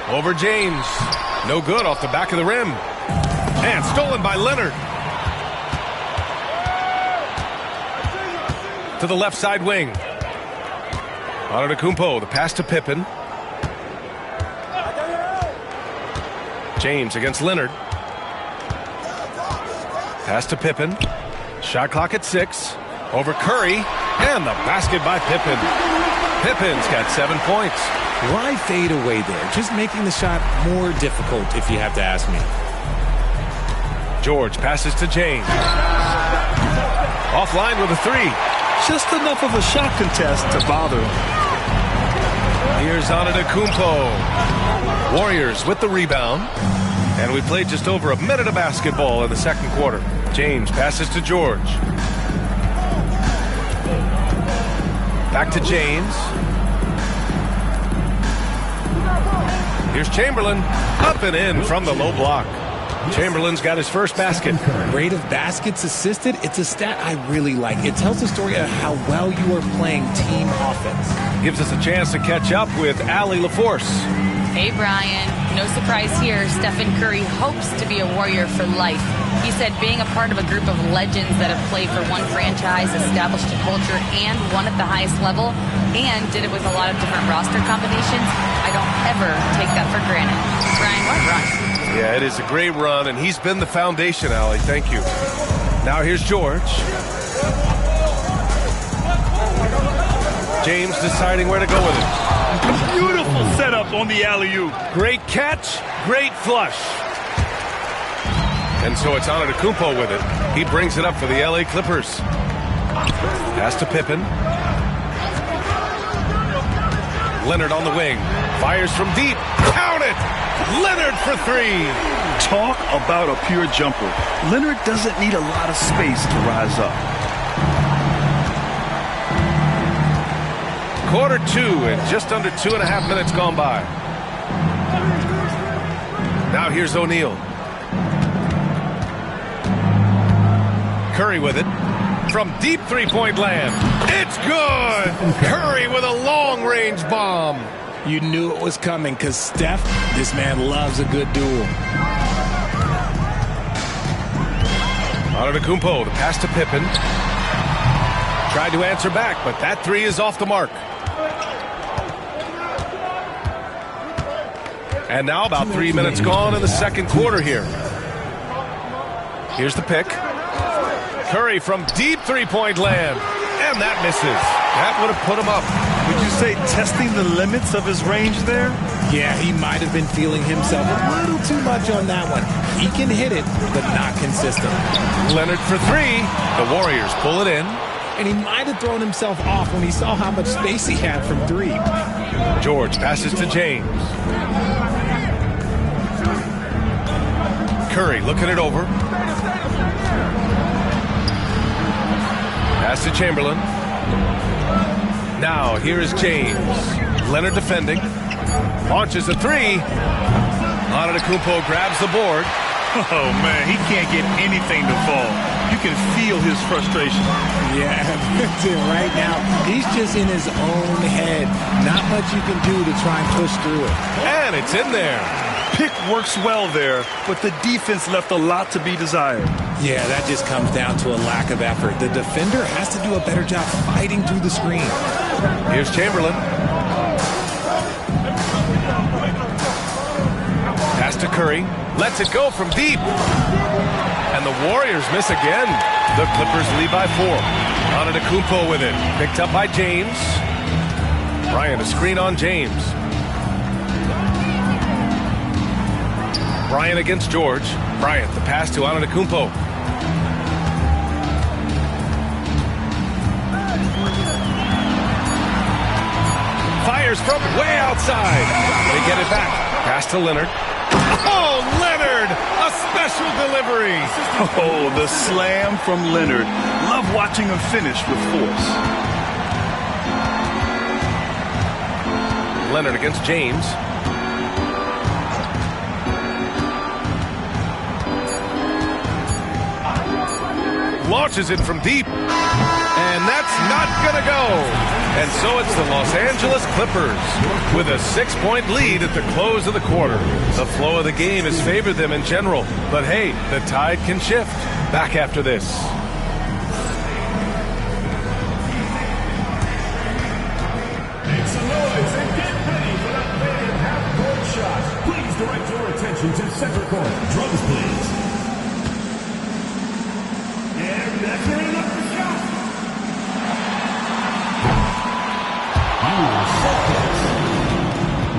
Over James. No good off the back of the rim. And stolen by Leonard. To the left side wing. Antetokounmpo, the pass to Pippen. James against Leonard. Pass to Pippen. Shot clock at 6. Over Curry. And the basket by Pippen. Pippin's got 7 points. Why fade away there? Just making the shot more difficult, if you have to ask me. George passes to James. Offline with a 3. Just enough of a shot contest to bother him. Here's Antetokounmpo. Warriors with the rebound. And we played just over a minute of basketball in the second quarter. James passes to George. Back to James. Here's Chamberlain. Up and in from the low block. Chamberlain's got his first basket. Rate of baskets assisted, it's a stat I really like. It tells the story of how well you are playing team offense. Gives us a chance to catch up with Allie LaForce. Hey, Brian. No surprise here. Stephen Curry hopes to be a Warrior for life. He said being a part of a group of legends that have played for one franchise, established a culture, and won at the highest level, and did it with a lot of different roster combinations, I don't ever take that for granted. Brian, what a run. Yeah, it is a great run, and he's been the foundation, Allie. Thank you. Now here's George. James deciding where to go with it. Beautiful setup on the alley-oop. Great catch, great flush. And so it's Antetokounmpo with it. He brings it up for the LA Clippers. Pass to Pippen. Leonard on the wing. Fires from deep. Count it! Leonard for 3. Talk about a pure jumper. Leonard doesn't need a lot of space to rise up. Quarter 2 and just under 2.5 minutes gone by. Now here's O'Neal. Curry with it. From deep three-point land. It's good! Curry with a long-range bomb. You knew it was coming because Steph, this man loves a good duel. Antetokounmpo, the pass to Pippen. Tried to answer back, but that 3 is off the mark. And now about 3 minutes gone in the second quarter here. Here's the pick. Curry from deep three-point land. And that misses. That would have put him up. Would you say testing the limits of his range there? Yeah, he might have been feeling himself a little too much on that one. He can hit it, but not consistent. Leonard for 3. The Warriors pull it in. And he might have thrown himself off when he saw how much space he had from 3. George passes to James. Curry looking it over. Pass to Chamberlain. Now here is James. Leonard defending. Launches a 3. Antetokounmpo grabs the board. Oh, man, he can't get anything to fall. You can feel his frustration. Yeah, right now, he's just in his own head. Not much you can do to try and push through it. And it's in there. Pick works well there, but the defense left a lot to be desired. Yeah, that just comes down to a lack of effort. The defender has to do a better job fighting through the screen. Here's Chamberlain. Pass to Curry. Lets it go from deep. And the Warriors miss again. The Clippers lead by 4. Antetokounmpo with it. Picked up by James. Bryant, a screen on James. Bryant against George. Bryant, the pass to Antetokounmpo. Fires from way outside. They get it back. Pass to Leonard. Oh, Leonard! A special delivery. Oh, the slam from Leonard. Love watching him finish with force. Leonard against James. Launches it from deep. And that's not going to go. And so it's the Los Angeles Clippers with a 6-point lead at the close of the quarter. The flow of the game has favored them in general. But hey, the tide can shift. Back after this. Make some noise and get ready for that fan half-court shot. Please direct your attention to center court, drums please. And that's it, up the shot.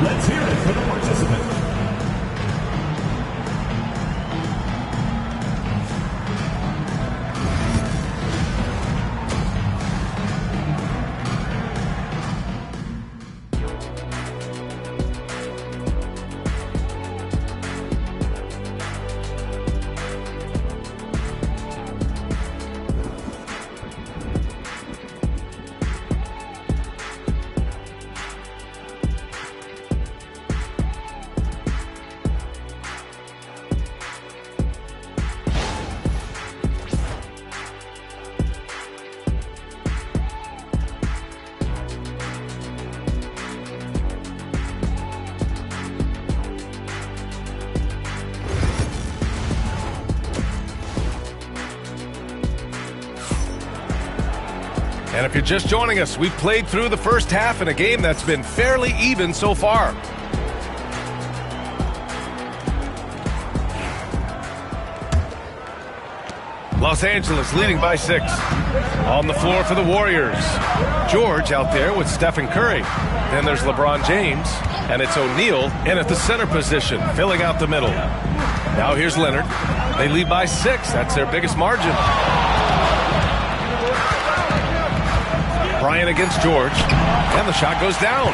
Let's hear it for the participant. And if you're just joining us, we've played through the first half in a game that's been fairly even so far. Los Angeles leading by 6. On the floor for the Warriors. George out there with Stephen Curry. Then there's LeBron James. And it's O'Neal in at the center position, filling out the middle. Now here's Leonard. They lead by 6. That's their biggest margin. Bryant against George, and the shot goes down.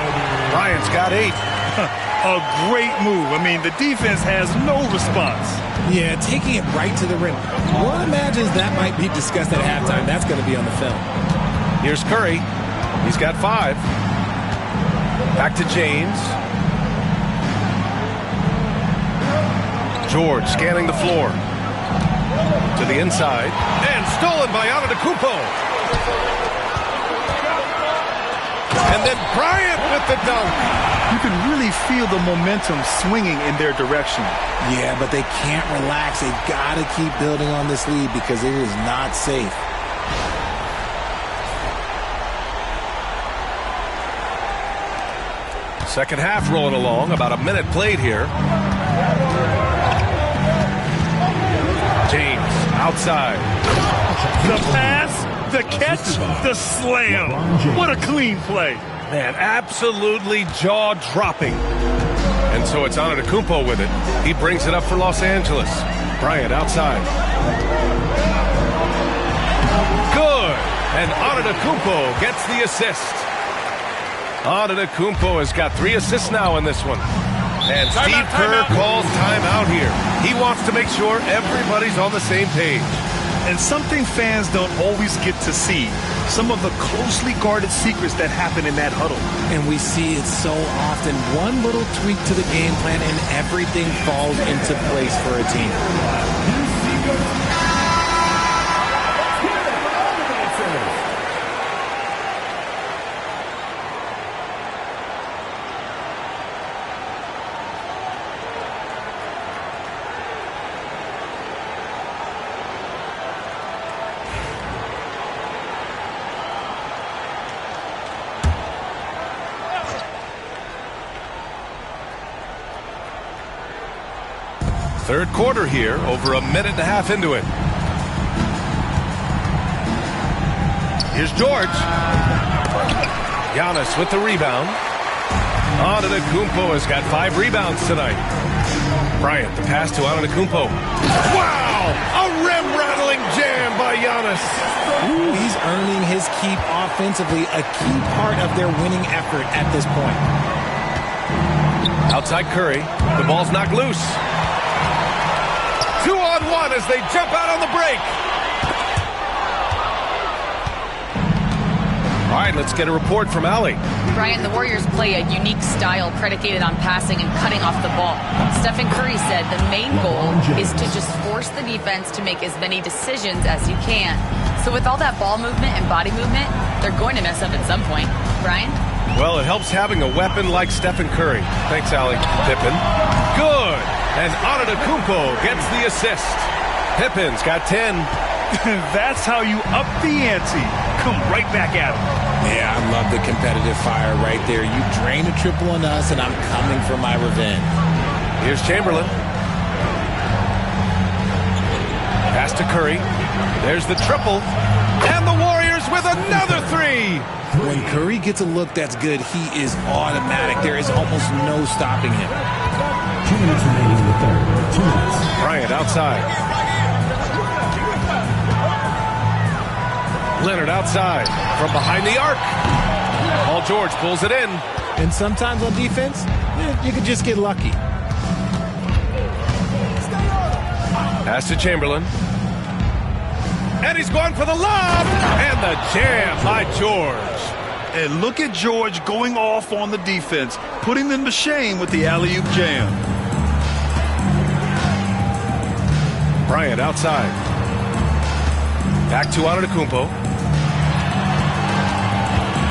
Bryant's got 8. A great move. I mean, the defense has no response. Yeah, taking it right to the rim. One imagines that might be discussed at halftime. That's going to be on the film. Here's Curry. He's got 5. Back to James. George scanning the floor. To the inside. And stolen by Antetokounmpo. And then Bryant with the dunk. You can really feel the momentum swinging in their direction. Yeah, but they can't relax. They got to keep building on this lead because it is not safe. Second half rolling along. About a minute played here. James outside. The pass. The catch, the slam. What a clean play. Man, absolutely jaw-dropping. And so it's Antetokounmpo with it. He brings it up for Los Angeles. Bryant outside. Good. And Antetokounmpo gets the assist. Antetokounmpo has got 3 assists now in this one. And Steve Kerr calls timeout here. He wants to make sure everybody's on the same page. And something fans don't always get to see, some of the closely guarded secrets that happen in that huddle. And we see it so often. One little tweak to the game plan and everything falls into place for a team. Third quarter here, over a minute and a half into it. Here's George. Giannis with the rebound. Antetokounmpo has got 5 rebounds tonight. Bryant, the pass to Antetokounmpo. Wow! A rim-rattling jam by Giannis. Ooh, he's earning his keep offensively, a key part of their winning effort at this point. Outside Curry. The ball's knocked loose. 2-on-1 as they jump out on the break. All right, let's get a report from Allie. Brian, the Warriors play a unique style predicated on passing and cutting off the ball. Stephen Curry said the main goal is to just force the defense to make as many decisions as you can. So with all that ball movement and body movement, they're going to mess up at some point. Brian? Well, it helps having a weapon like Stephen Curry. Thanks, Allie. Pippen. Good. And Antetokounmpo gets the assist. Pippen's got 10. That's how you up the ante. Come right back at him. Yeah, I love the competitive fire right there. You drain a triple on us, and I'm coming for my revenge. Here's Chamberlain. Pass to Curry. There's the triple. And the Warriors with another three. When Curry gets a look that's good, he is automatic. There is almost no stopping him. 2 minutes remaining in the third. 2 minutes. Bryant outside. Leonard outside from behind the arc. Paul George pulls it in. And sometimes on defense, you can just get lucky. Pass to Chamberlain. And he's going for the lob. And the jam by George. And look at George going off on the defense, putting them to shame with the alley-oop jam. Bryant outside. Back to Antetokounmpo.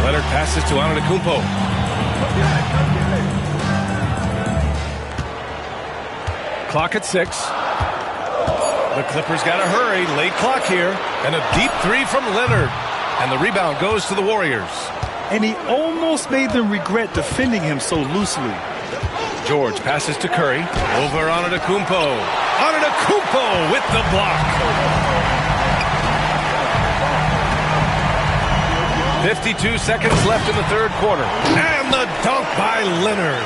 Leonard passes to Antetokounmpo. Clock at 6. The Clippers got to hurry. Late clock here. And a deep three from Leonard. And the rebound goes to the Warriors. And he almost made them regret defending him so loosely. George passes to Curry. Over Antetokounmpo. Antetokounmpo with the block. 52 seconds left in the third quarter. And the dunk by Leonard.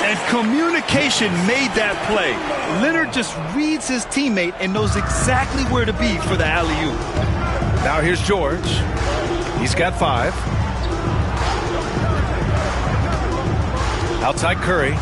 And communication made that play. Leonard just reads his teammate and knows exactly where to be for the alley-oop. Now here's George. He's got 5. Outside Curry.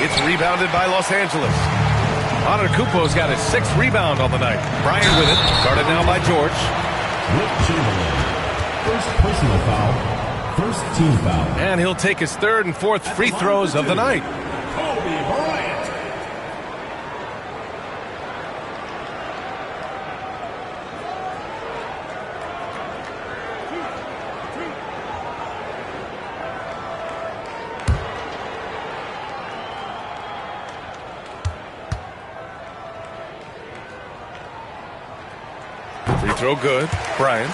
It's rebounded by Los Angeles. Antetokounmpo's got his 6th rebound on the night. Bryant with it. Guarded now by George. Wilt Chamberlain. First personal foul. First team foul. And he'll take his 3rd and 4th free throws of the night. Kobe Bryant. Free throw good. Bryant.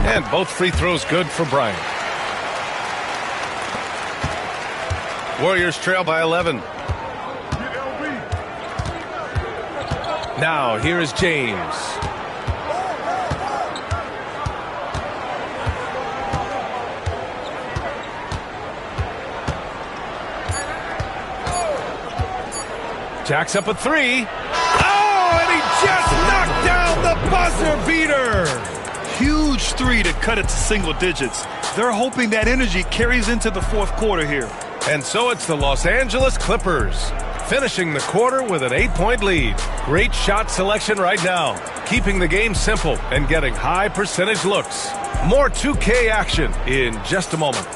And both free throws good for Bryant. Warriors trail by 11. Now, here is James. Jacks up a 3. Oh, and he just knocked down the buzzer beater. Huge 3 to cut it to single digits. They're hoping that energy carries into the fourth quarter here. And so it's the Los Angeles Clippers finishing the quarter with an 8-point lead. Great shot selection right now, keeping the game simple and getting high percentage looks. More 2K action in just a moment.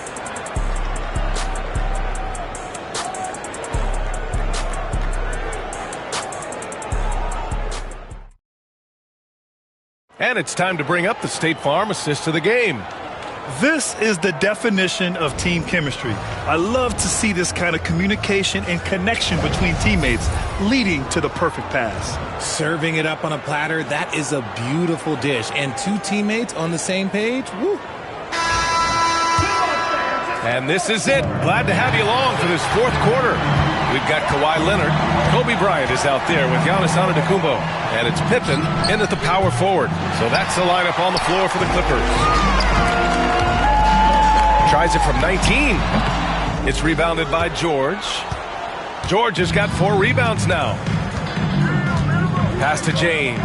And it's time to bring up the State Farm assist to the game. This is the definition of team chemistry. I love to see this kind of communication and connection between teammates leading to the perfect pass. Serving it up on a platter, that is a beautiful dish. And 2 teammates on the same page, woo. And this is it. Glad to have you along for this fourth quarter. We've got Kawhi Leonard. Kobe Bryant is out there with Giannis Antetokounmpo. And it's Pippen in at the power forward. So that's the lineup on the floor for the Clippers. Tries it from 19. It's rebounded by George. George has got 4 rebounds now. Pass to James.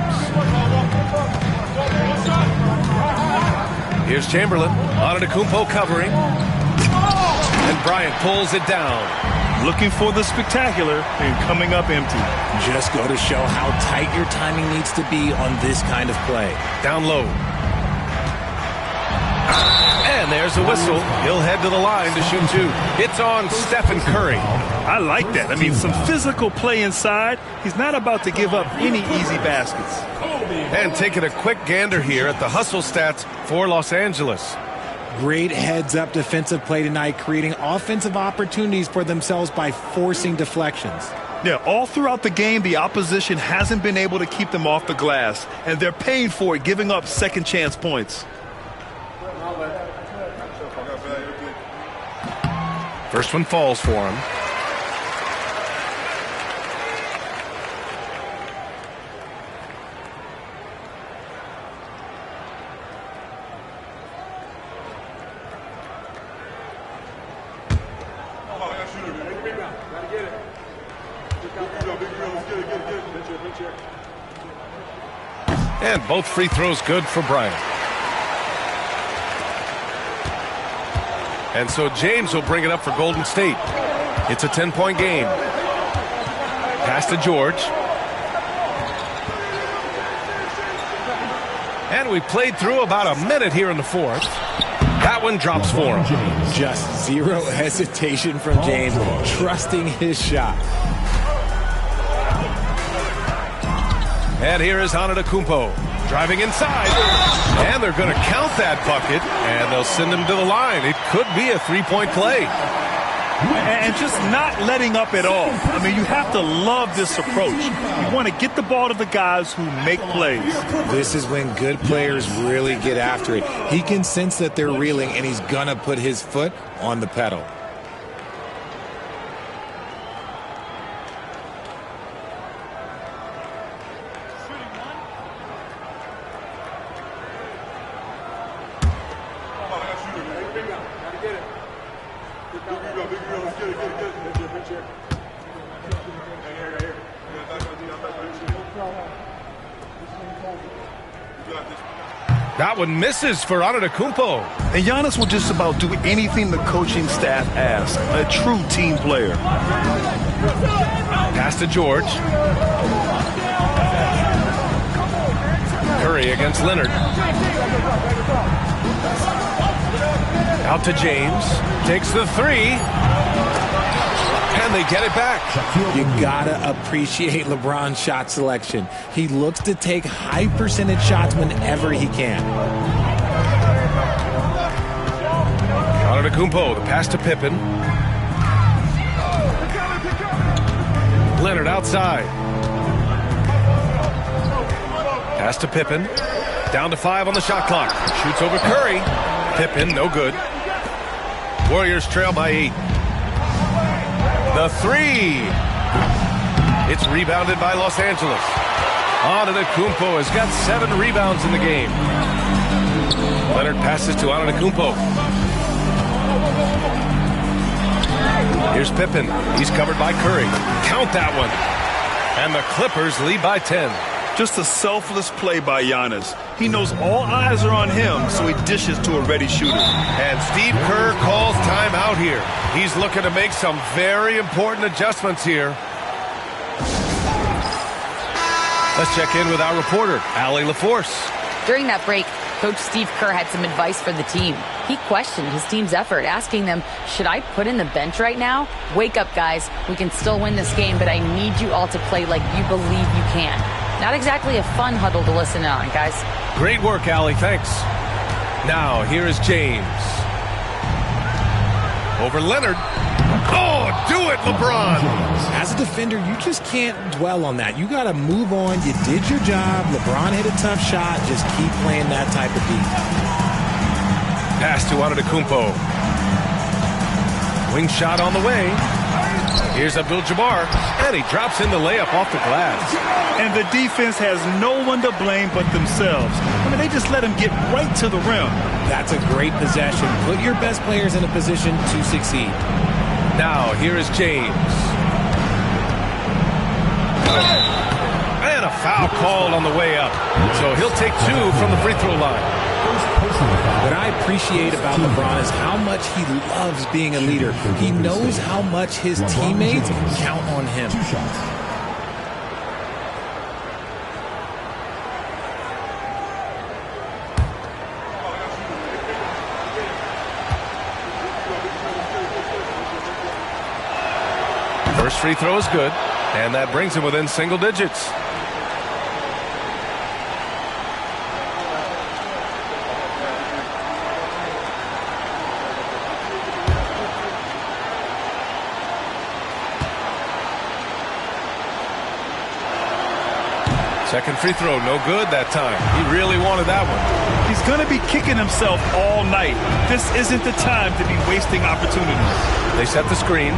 Here's Chamberlain. Antetokounmpo covering. And Bryant pulls it down. Looking for the spectacular and coming up empty. Just go to show how tight your timing needs to be on this kind of play. Down low. And there's a whistle. He'll head to the line to shoot 2. It's on Stephen Curry. I like that. I mean, some physical play inside. He's not about to give up any easy baskets. And taking a quick gander here at the hustle stats for Los Angeles. Great heads-up defensive play tonight, creating offensive opportunities for themselves by forcing deflections. Yeah, all throughout the game, the opposition hasn't been able to keep them off the glass, and they're paying for it, giving up second chance points. First one falls for him. And both free throws good for Bryant. And so James will bring it up for Golden State. It's a 10-point game. Pass to George. And we played through about a minute here in the fourth. That one drops for him. Just zero hesitation from James, trusting his shot. And here is Antetokounmpo driving inside. And they're going to count that bucket, and they'll send him to the line. It could be a three-point play. And just not letting up at all. I mean, you have to love this approach. You want to get the ball to the guys who make plays. This is when good players really get after it. He can sense that they're reeling, and he's going to put his foot on the pedal. That one misses for Antetokounmpo. And Giannis will just about do anything the coaching staff asks. A true team player. Pass to George. Curry against Leonard. Out to James. Takes the three. And they get it back. You gotta appreciate LeBron's shot selection. He looks to take high percentage shots whenever he can. Antetokounmpo, the pass to Pippen. Leonard outside. Pass to Pippen. Down to 5 on the shot clock. Shoots over Curry. Pippen, no good. Warriors trail by 8. The three. It's rebounded by Los Angeles. Antetokounmpo has got 7 rebounds in the game. Leonard passes to Antetokounmpo. Here's Pippen. He's covered by Curry. Count that one. And the Clippers lead by 10. Just a selfless play by Giannis. He knows all eyes are on him, so he dishes to a ready shooter. And Steve Kerr calls timeout here. He's looking to make some very important adjustments here. Let's check in with our reporter, Allie LaForce. During that break, Coach Steve Kerr had some advice for the team. He questioned his team's effort, asking them, should I put in the bench right now? Wake up, guys. We can still win this game, but I need you all to play like you believe you can. Not exactly a fun huddle to listen on, guys. Great work, Allie. Thanks. Now, here is James. Over Leonard. Oh, do it, LeBron. As a defender, you just can't dwell on that. You got to move on. You did your job. LeBron hit a tough shot. Just keep playing that type of beat. Pass to Antetokounmpo. Wing shot on the way. Here's Abdul-Jabbar, and he drops in the layup off the glass. And the defense has no one to blame but themselves. I mean, they just let him get right to the rim. That's a great possession. Put your best players in a position to succeed. Now, here is James. And a foul called on the way up. So he'll take 2 from the free throw line. What I appreciate about LeBron is how much he loves being a leader. He knows how much his teammates count on him. First free throw is good, and that brings him within single digits. Second free throw, no good that time. He really wanted that one. He's going to be kicking himself all night. This isn't the time to be wasting opportunities. They set the screen.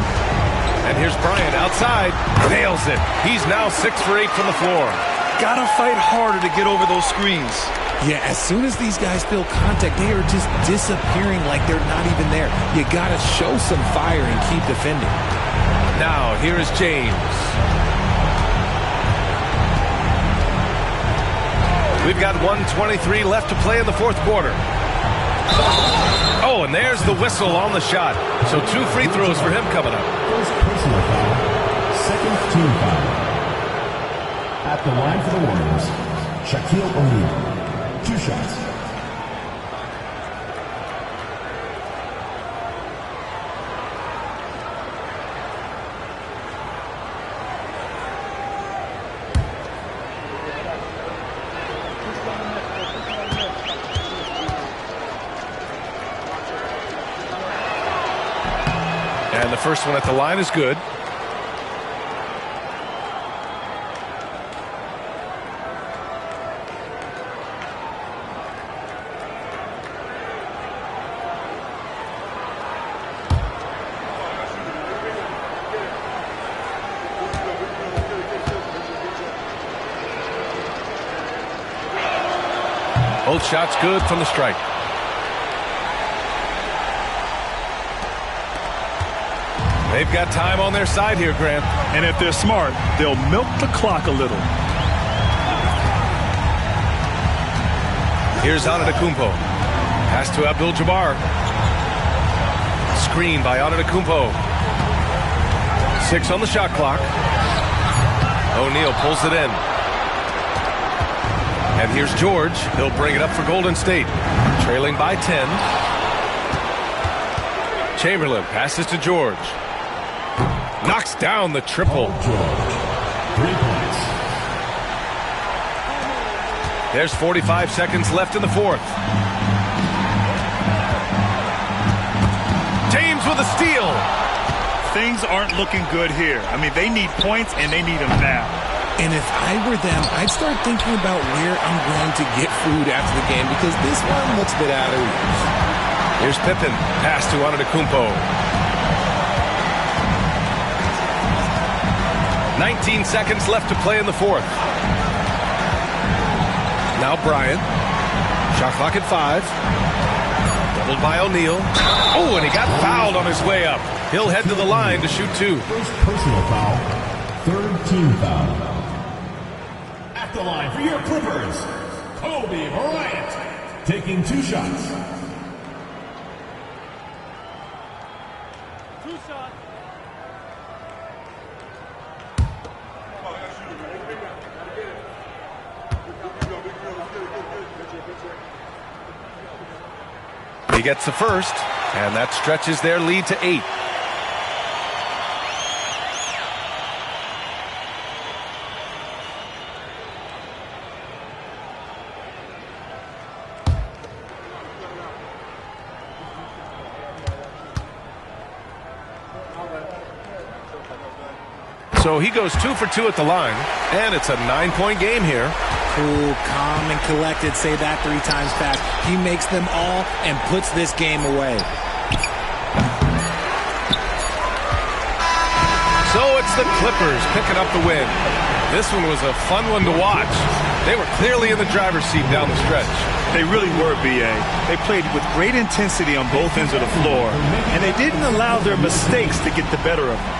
And here's Bryant outside. Nails it. He's now 6 for 8 from the floor. Gotta fight harder to get over those screens. Yeah, as soon as these guys feel contact, they are just disappearing like they're not even there. You gotta show some fire and keep defending. Now, here is James. We've got 1:23 left to play in the fourth quarter. Oh, and there's the whistle on the shot. So 2 free throws for him coming up. First personal foul, second team foul. At the line for the Warriors, Shaquille O'Neal. 2 shots. And the first one at the line is good. Both shots good from the strike. They've got time on their side here, Grant. And if they're smart, they'll milk the clock a little. Here's Antetokounmpo. Pass to Abdul-Jabbar. Screen by Antetokounmpo. 6 on the shot clock. O'Neal pulls it in. And here's George. He'll bring it up for Golden State. Trailing by 10. Chamberlain passes to George. Knocks down the triple. George, 3 points. There's 45 seconds left in the fourth. James with a steal. Things aren't looking good here. I mean, they need points, and they need them now. And if I were them, I'd start thinking about where I'm going to get food after the game because this one looks a bit out of reach. Here's Pippen. Pass to Antetokounmpo. 19 seconds left to play in the fourth. Now Bryant. Shot clock at 5. Doubled by O'Neal. Oh, and he got fouled on his way up. He'll head to the line to shoot 2. First personal foul, third team foul. At the line for your Clippers, Kobe Bryant, taking 2 shots. 2 shots. He gets the first, and that stretches their lead to 8. So he goes 2 for 2 at the line, and it's a 9-point game here. Cool, calm, and collected. Say that 3 times fast. He makes them all and puts this game away. So it's the Clippers picking up the win. This one was a fun one to watch. They were clearly in the driver's seat down the stretch. They really were, B.A. They played with great intensity on both ends of the floor, and they didn't allow their mistakes to get the better of them.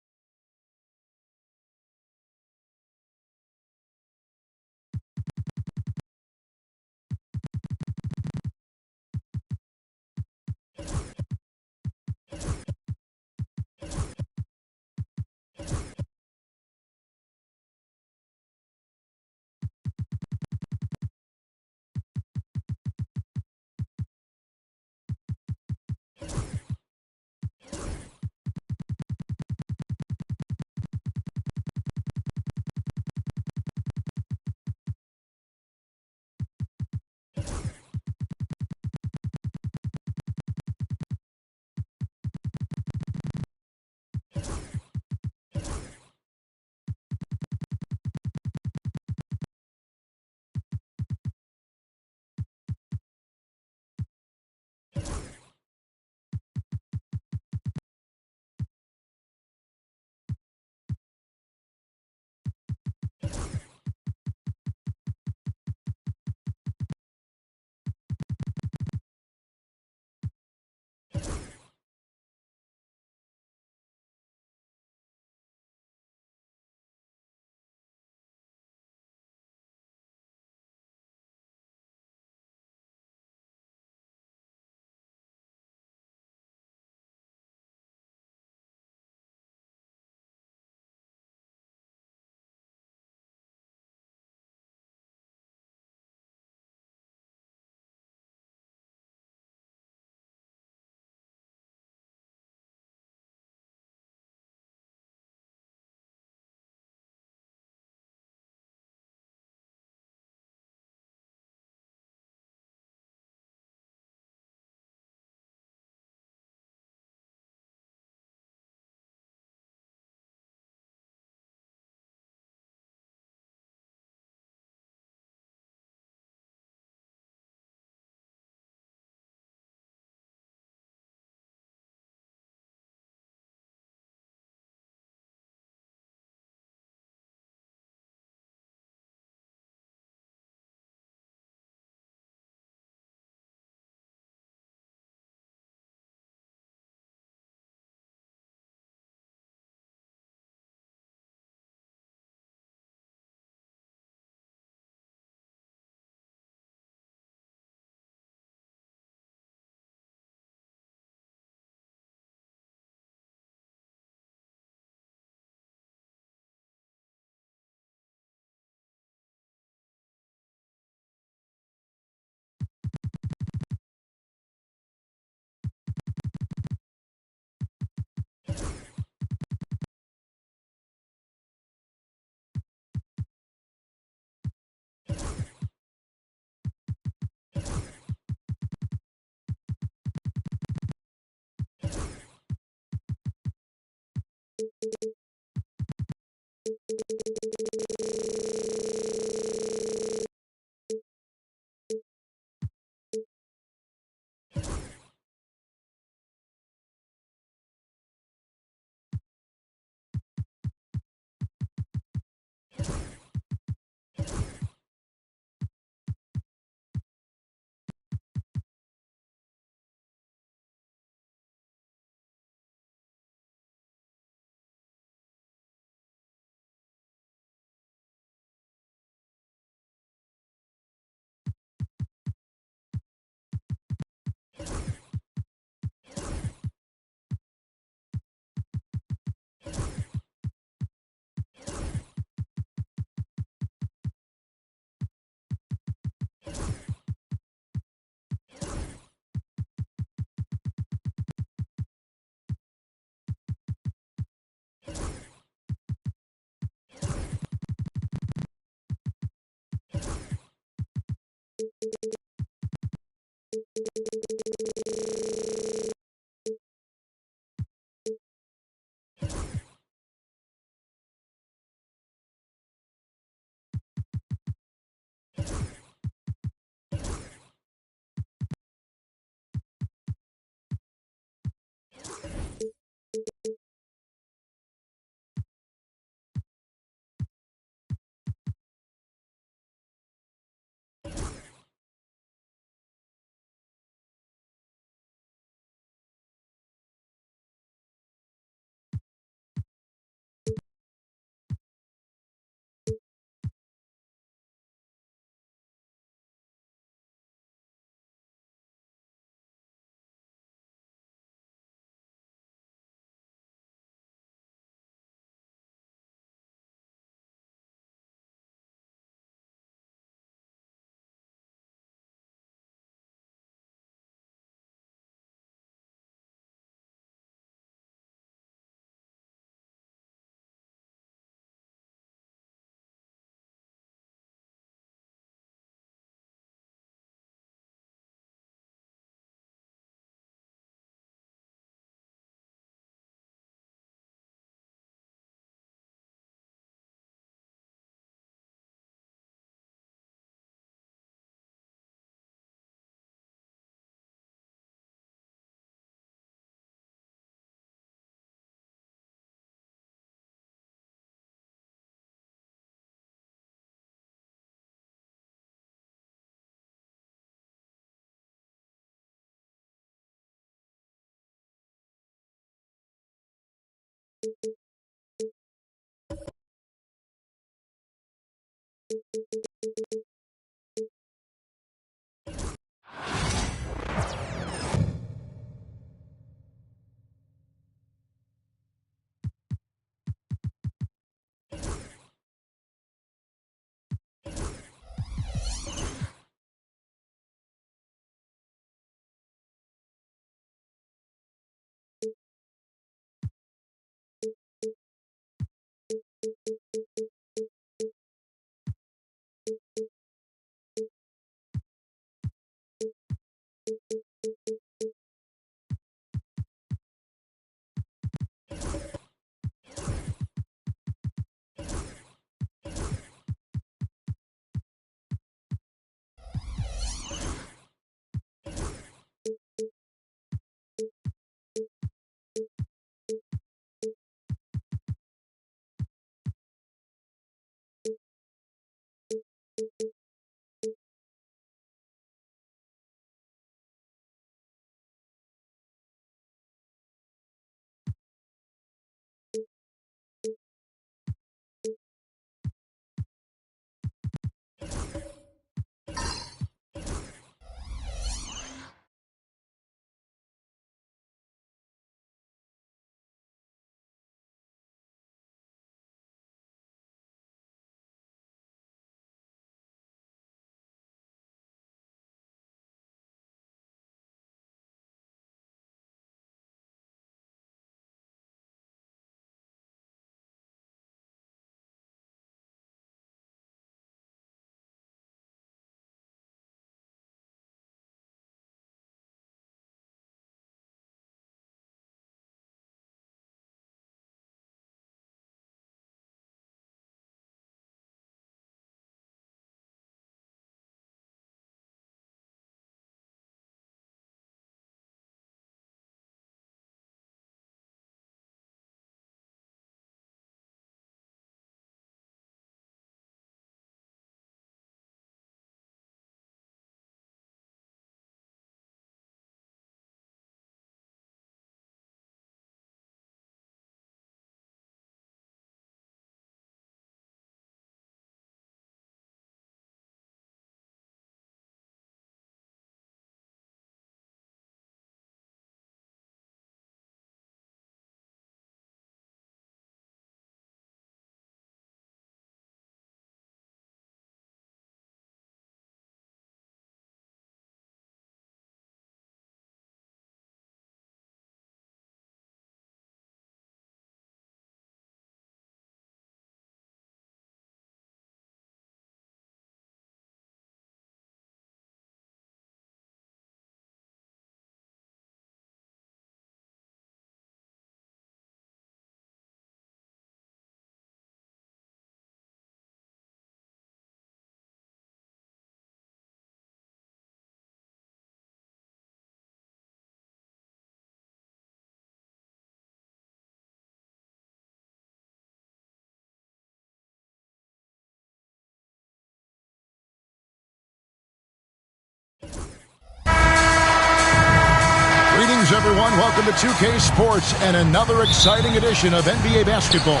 Greetings, everyone. Welcome to 2K Sports and another exciting edition of NBA basketball.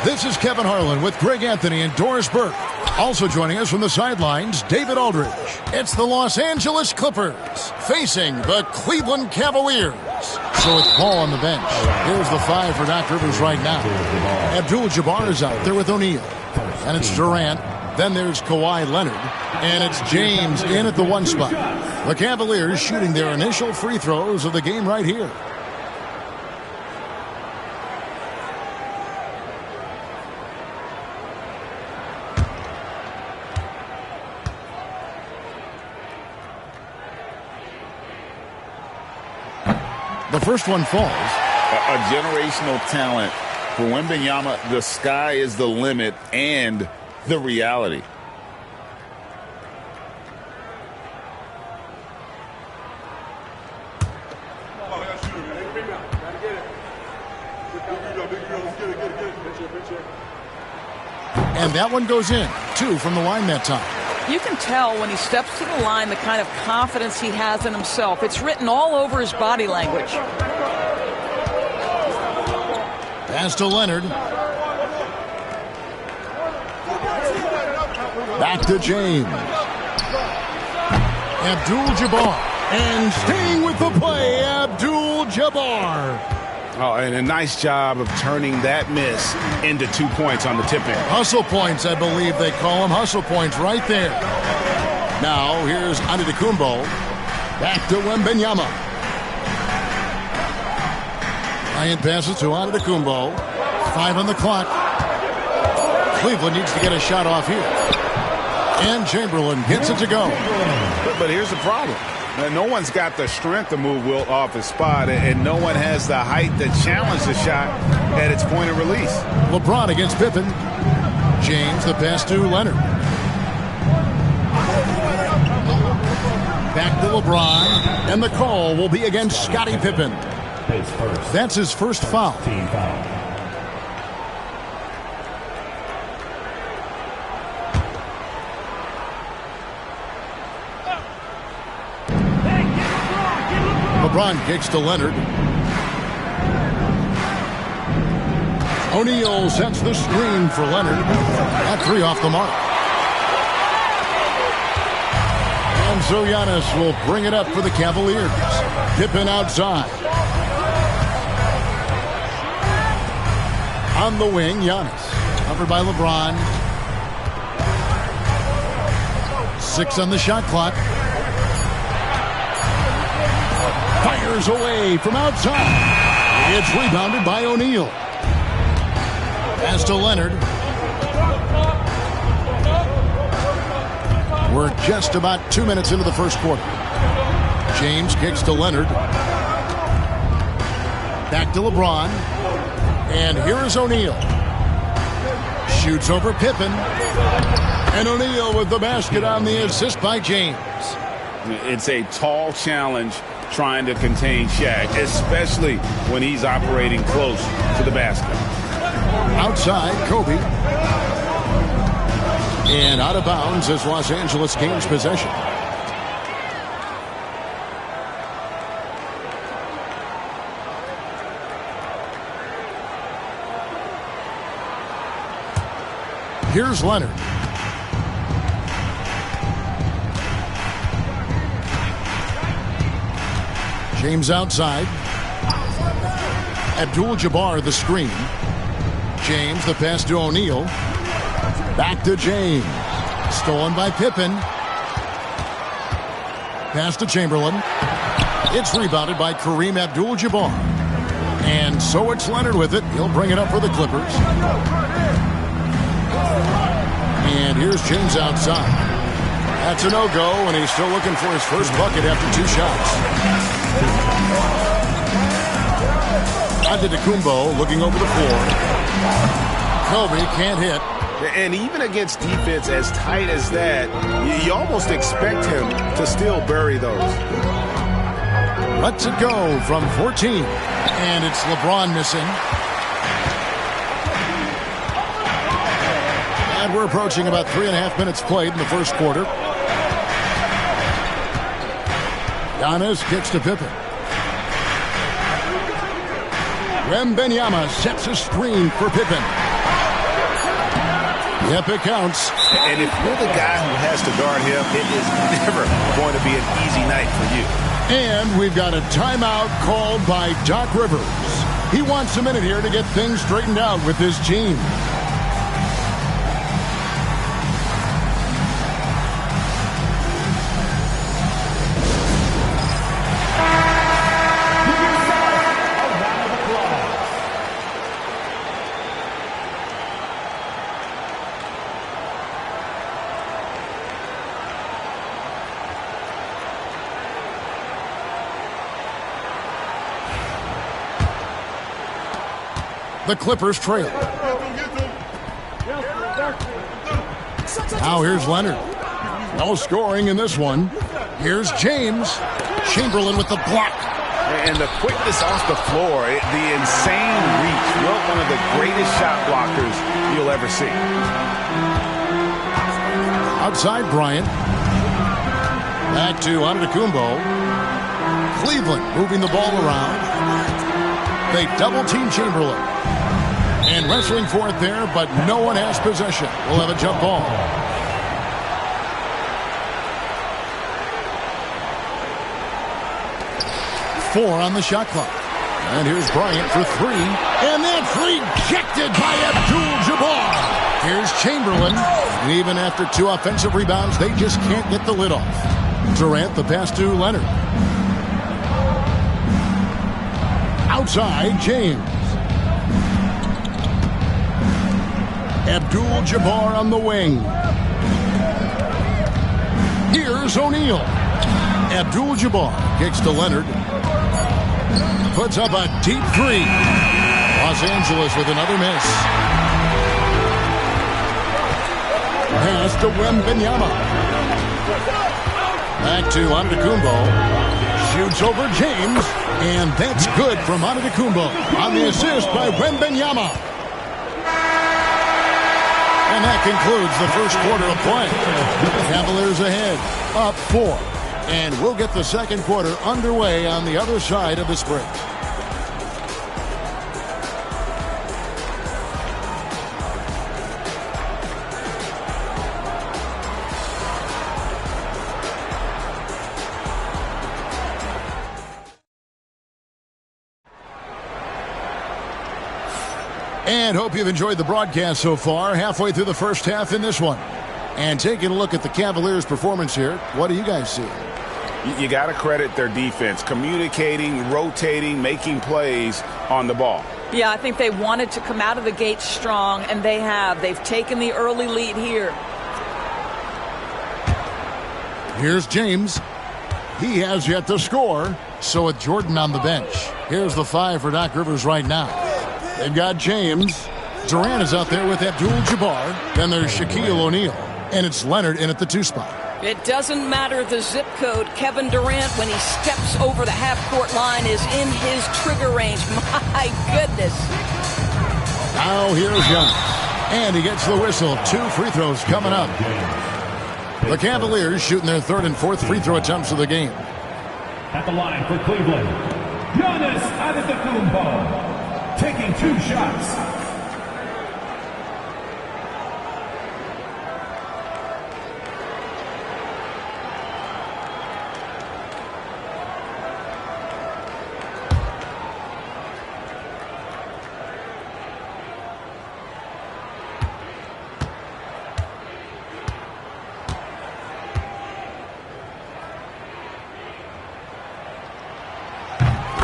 This is Kevin Harlan with Greg Anthony and Doris Burke. Also joining us from the sidelines, David Aldridge. It's the Los Angeles Clippers facing the Cleveland Cavaliers. So it's Paul on the bench. Here's the five for Doc Rivers right now. Abdul-Jabbar is out there with O'Neal. And it's Durant. Then there's Kawhi Leonard. And it's James in at the one spot. The Cavaliers shooting their initial free throws of the game right here. The first one falls. A generational talent for Wembanyama. The sky is the limit and the reality. And that one goes in. 2 from the line that time. You can tell when he steps to the line the kind of confidence he has in himself. It's written all over his body language. Pass to Leonard. Back to James. Abdul-Jabbar. And staying with the play, Abdul-Jabbar. Oh, and a nice job of turning that miss into 2 points on the tip in. Hustle points, I believe they call them. Hustle points right there. Now, here's Antetokounmpo. Back to Wembanyama. Bryant passes to Antetokounmpo. 5 on the clock. Cleveland needs to get a shot off here. And Chamberlain gets it to go. But here's the problem. Now, no one's got the strength to move Wilt off his spot, and no one has the height to challenge the shot at its point of release. LeBron against Pippen. James, the pass to Leonard. Back to LeBron, and the call will be against Scottie Pippen. That's his first foul. LeBron kicks to Leonard. O'Neal sets the screen for Leonard. That three off the mark. And so Giannis will bring it up for the Cavaliers. Pippen outside. On the wing, Giannis. Covered by LeBron. 6 on the shot clock. Fires away from outside. It's rebounded by O'Neal. Pass to Leonard. We're just about 2 minutes into the first quarter. James kicks to Leonard. Back to LeBron. And here is O'Neal. Shoots over Pippen. And O'Neal with the basket on the assist by James. It's a tall challenge trying to contain Shaq, especially when he's operating close to the basket. Outside, Kobe. And out of bounds as Los Angeles gains possession. Here's Leonard. James outside. Abdul-Jabbar the screen. James the pass to O'Neal. Back to James. Stolen by Pippen. Pass to Chamberlain. It's rebounded by Kareem Abdul-Jabbar. And so it's Leonard with it. He'll bring it up for the Clippers. And here's James outside. That's a no-go, and he's still looking for his first bucket after 2 shots. Antetokounmpo looking over the floor. Kobe can't hit. And even against defense as tight as that, you almost expect him to still bury those. Lets it go from 14. And it's LeBron missing. And we're approaching about 3.5 minutes played in the first quarter. Giannis kicks to Pippen. Wembanyama sets a screen for Pippen. Yep, it counts. And if you're the guy who has to guard him, it is never going to be an easy night for you. And we've got a timeout called by Doc Rivers. He wants a minute here to get things straightened out with his team. The Clippers trail. Now here's Leonard. No scoring in this one. Here's James. Chamberlain with the block. And the quickness off the floor, the insane reach. One of the greatest shot blockers you'll ever see. Outside Bryant. Back to Antetokounmpo. Cleveland moving the ball around. They double-team Chamberlain. And wrestling for it there, but no one has possession. We'll have a jump ball. Four on the shot clock. And here's Bryant for 3. And that's rejected by Abdul-Jabbar. Here's Chamberlain. And even after 2 offensive rebounds, they just can't get the lid off. Durant the pass to Leonard. Outside, James. Abdul-Jabbar on the wing. Here's O'Neal. Abdul-Jabbar kicks to Leonard. Puts up a deep 3. Los Angeles with another miss. Pass to Wembanyama. Back to Antetokounmpo. Shoots over James. And that's good from Antetokounmpo on the assist by Wembanyama. And that concludes the first quarter of play. Cavaliers ahead, up 4. And we'll get the second quarter underway on the other side of this break. And hope you've enjoyed the broadcast so far. Halfway through the first half in this one. And taking a look at the Cavaliers' performance here, what do you guys see? You got to credit their defense, communicating, rotating, making plays on the ball. Yeah, I think they wanted to come out of the gate strong, and they have. They've taken the early lead here. Here's James. He has yet to score. So with Jordan on the bench, here's the 5 for Doc Rivers right now. They've got James. Durant is out there with Abdul-Jabbar. Then there's Shaquille O'Neal. And it's Leonard in at the 2 spot. It doesn't matter the zip code. Kevin Durant, when he steps over the half-court line, is in his trigger range. My goodness. Now here's Young. And he gets the whistle. 2 free throws coming up. The Cavaliers shooting their 3rd and 4th free throw attempts of the game. At the line for Cleveland, Giannis Antetokounmpo, taking 2 shots.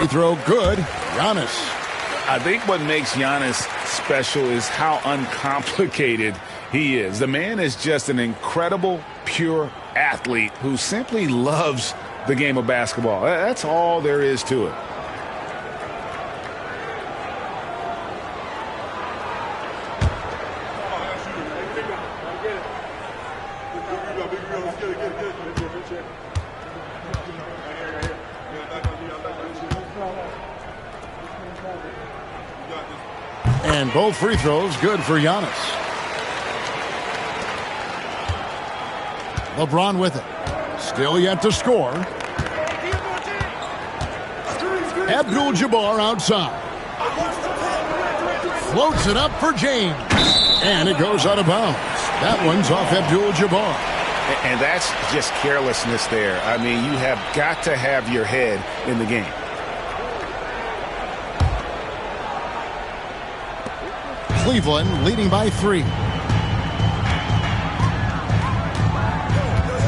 Free throw good. Giannis. I think what makes Giannis special is how uncomplicated he is. The man is just an incredible, pure athlete who simply loves the game of basketball. That's all there is to it. And both free throws good for Giannis. LeBron with it. Still yet to score. Abdul-Jabbar outside. Floats it up for James. And it goes out of bounds. That one's off Abdul-Jabbar. And that's just carelessness there. I mean, you have got to have your head in the game. Cleveland leading by 3.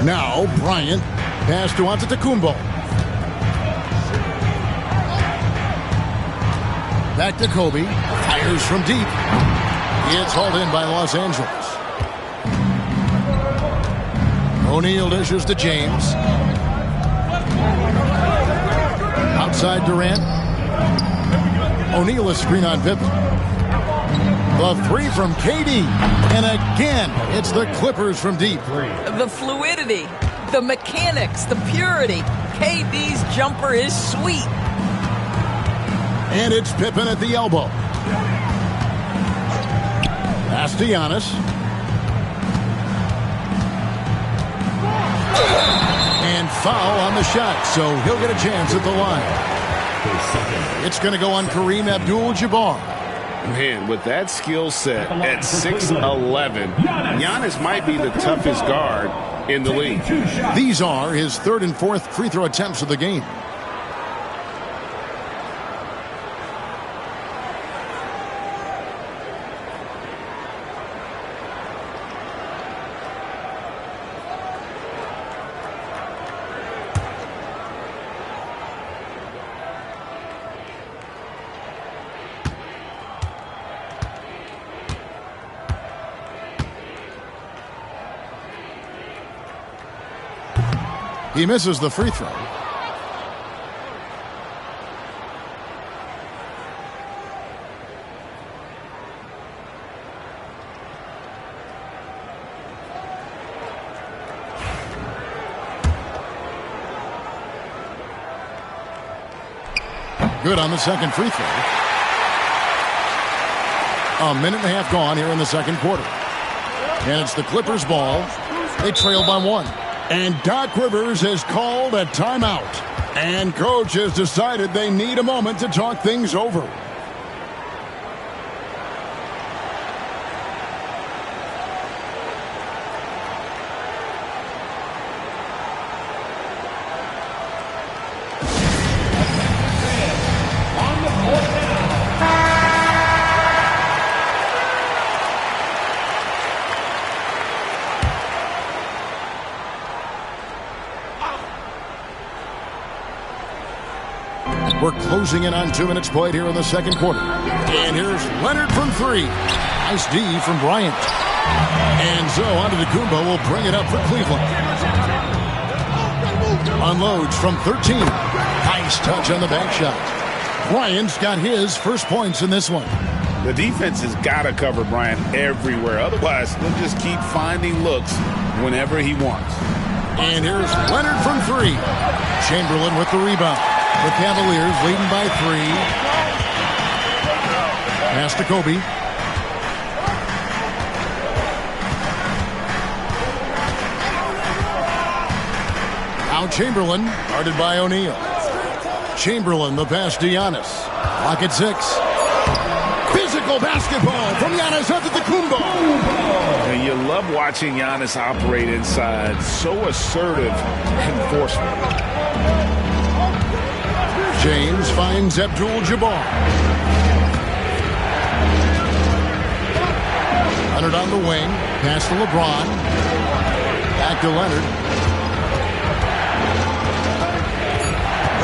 Now Bryant. Pass to Antetokounmpo. Back to Kobe. Fires from deep. It's hauled in by Los Angeles. O'Neal dishes to James. Outside Durant. O'Neal a screen on Pippen. The 3 from KD. And again, it's the Clippers from deep. The fluidity, the mechanics, the purity. KD's jumper is sweet. And it's Pippen at the elbow. Pass to Giannis. And foul on the shot, so he'll get a chance at the line. It's going to go on Kareem Abdul-Jabbar. Man, with that skill set at 6'11", Giannis might be the toughest guard in the league. These are his 3rd and 4th free throw attempts of the game. He misses the free throw. Good on the second free throw. A minute and a half gone here in the second quarter. And it's the Clippers' ball. They trail by 1. And Doc Rivers has called a timeout. And Coach has decided they need a moment to talk things over. We're closing in on 2 minutes played here in the second quarter. And here's Leonard from 3. Nice D from Bryant. And so Antetokounmpo will bring it up for Cleveland. Unloads from 13. Nice touch on the bank shot. Bryant's got his first points in this one. The defense has got to cover Bryant everywhere. Otherwise, they'll just keep finding looks whenever he wants. And here's Leonard from 3. Chamberlain with the rebound. The Cavaliers leading by 3. Pass to Kobe. Now Chamberlain, guarded by O'Neal. Chamberlain, the pass to Giannis. Clock at 6. Physical basketball from Giannis Antetokounmpo. And you love watching Giannis operate inside. So assertive and forceful. James finds Abdul-Jabbar. Leonard on the wing. Pass to LeBron. Back to Leonard.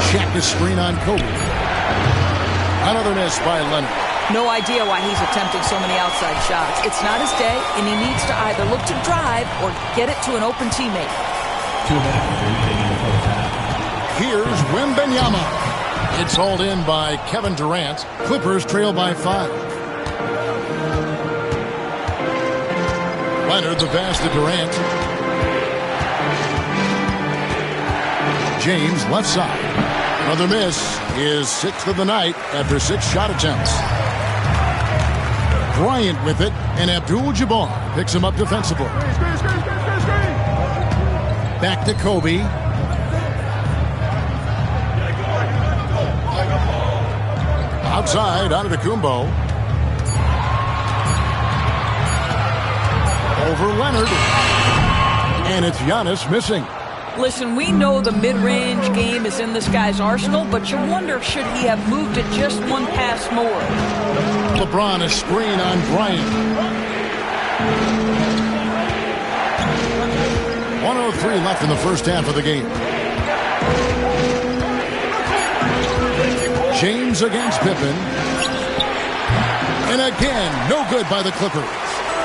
Check the screen on Kobe. Another miss by Leonard. No idea why he's attempting so many outside shots. It's not his day, and he needs to either look to drive or get it to an open teammate. Here's Wembanyama. It's hauled in by Kevin Durant. Clippers trail by 5. Leonard the pass to Durant. James left side. Another miss. His 6th of the night after 6 shot attempts. Bryant with it, and Abdul-Jabbar picks him up defensively. Back to Kobe. Outside, Antetokounmpo. Over Leonard. And it's Giannis missing. Listen, we know the mid-range game is in this guy's arsenal, but you wonder, should he have moved it just one pass more? LeBron a screen on Bryant. 1:03 left in the first half of the game. James against Pippen. And again, no good by the Clippers.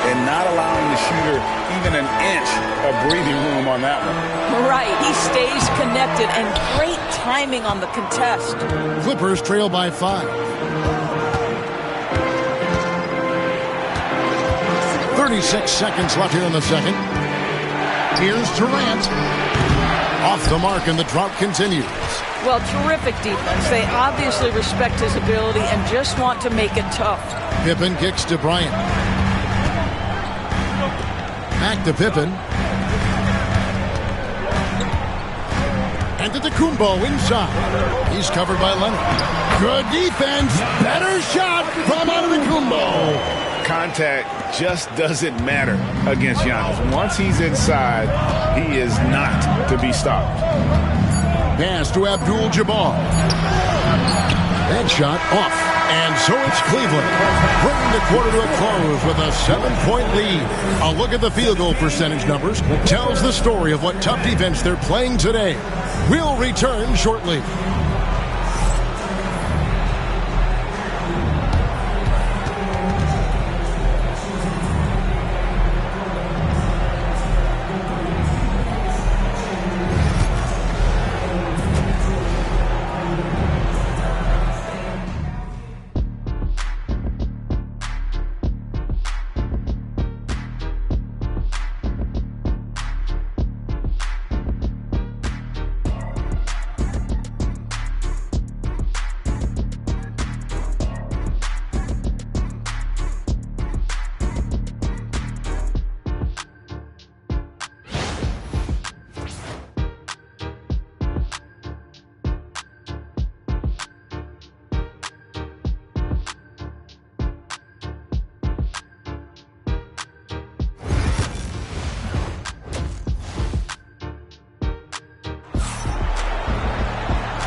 And not allowing the shooter even an inch of breathing room on that one. Right, he stays connected, and great timing on the contest. Clippers trail by 5. 36 seconds left here in the second. Here's Durant. Off the mark, and the drought continues. Well, terrific defense. They obviously respect his ability and just want to make it tough. Pippen kicks to Bryant. Back to Pippen. And to Antetokounmpo inside. He's covered by Leonard. Good defense. Better shot from Antetokounmpo. Contact just doesn't matter against Giannis. Once he's inside, he is not to be stopped. Pass to Abdul-Jabbar. That shot off. And so it's Cleveland, bringing the quarter to a close with a 7-point lead. A look at the field goal percentage numbers tells the story of what tough defense they're playing today. We'll return shortly.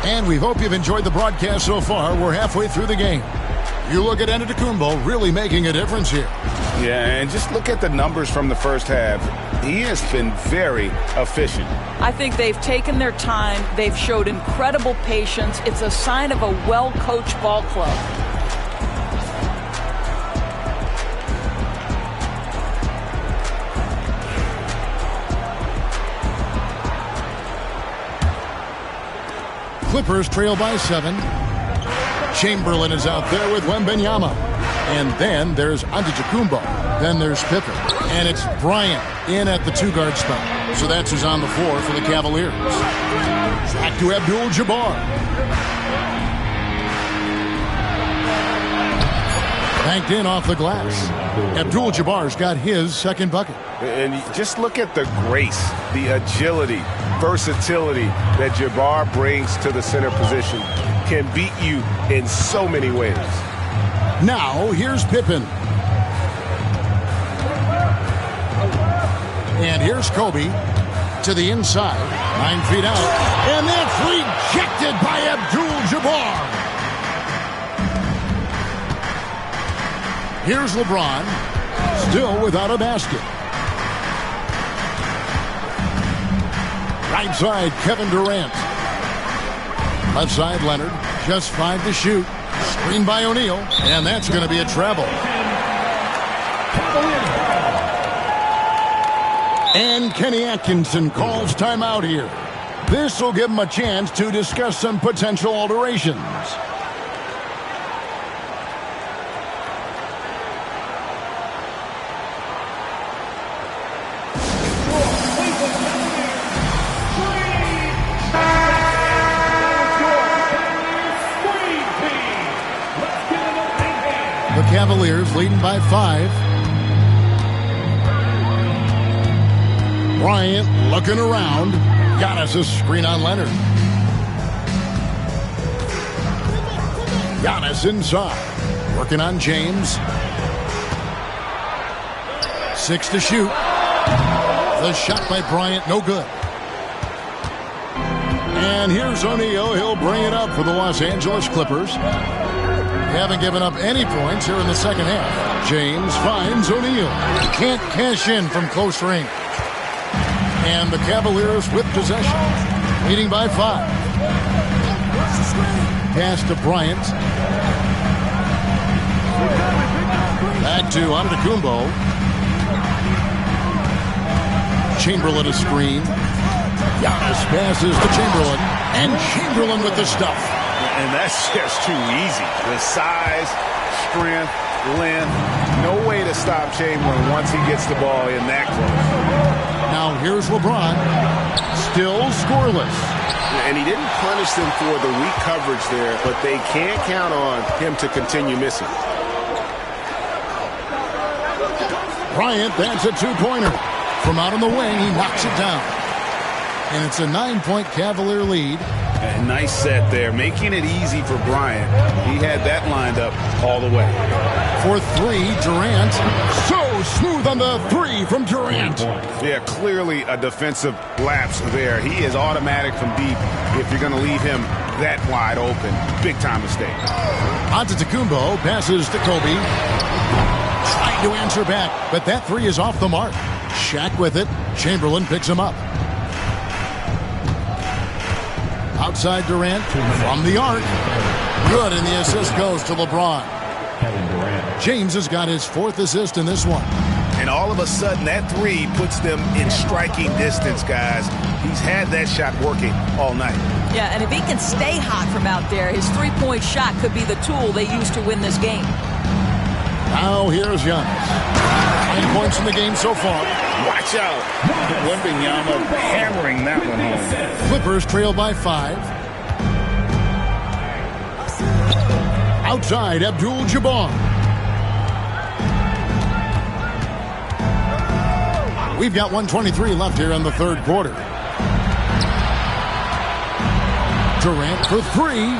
And we hope you've enjoyed the broadcast so far. We're halfway through the game. You look at Antetokounmpo really making a difference here. Yeah, and just look at the numbers from the first half. He has been very efficient. I think they've taken their time. They've showed incredible patience. It's a sign of a well-coached ball club. Clippers trail by 7. Chamberlain is out there with Wembanyama. And then there's Antetokounmpo. Then there's Pippen. And it's Bryant in at the 2-guard spot. So that's who's on the floor for the Cavaliers. Back to Abdul-Jabbar. Banked in off the glass. Abdul-Jabbar's got his second bucket. And just look at the grace, the agility, versatility that Jabbar brings to the center position. Can beat you in so many ways. Now, here's Pippen. And here's Kobe to the inside. 9 feet out. And that's rejected by Abdul-Jabbar. Here's LeBron, still without a basket. Right side, Kevin Durant. Left side, Leonard. Just 5 to shoot. Screen by O'Neal. And that's going to be a travel. And Kenny Atkinson calls timeout here. This will give him a chance to discuss some potential alterations. The Cavaliers leading by 5. Bryant looking around. Giannis' screen on Leonard. Giannis inside. Working on James. 6 to shoot. The shot by Bryant, no good. And here's O'Neal. He'll bring it up for the Los Angeles Clippers. Haven't given up any points here in the second half. James finds O'Neal. Can't cash in from close range. And the Cavaliers with possession. Leading by 5. Pass to Bryant. Back to Antetokounmpo. Chamberlain a screen. Giannis passes to Chamberlain. And Chamberlain with the stuff. And that's just too easy. The size, strength, length. No way to stop Chamberlain once he gets the ball in that close. Now here's LeBron. Still scoreless. And he didn't punish them for the weak coverage there, but they can't count on him to continue missing. Bryant, that's a 2-pointer. From out on the wing, he knocks it down. And it's a 9-point Cavalier lead. A nice set there, making it easy for Bryant. He had that lined up all the way. For 3, Durant. So smooth on the 3 from Durant. Yeah, clearly a defensive lapse there. He is automatic from deep if you're going to leave him that wide open. Big time mistake. Antetokounmpo passes to Kobe. Trying to answer back, but that 3 is off the mark. Shaq with it. Chamberlain picks him up. Outside Durant from the arc. Good, and the assist goes to LeBron. James has got his 4th assist in this one. And all of a sudden, that 3 puts them in striking distance, guys. He's had that shot working all night. Yeah, and if he can stay hot from out there, his 3-point shot could be the tool they use to win this game. Now here's Giannis. 9 points in the game so far. Watch out. Wembanyama hammering that one home. Clippers trail by 5. Outside, Abdul-Jabbar. We've got 1:23 left here in the third quarter. Durant for 3.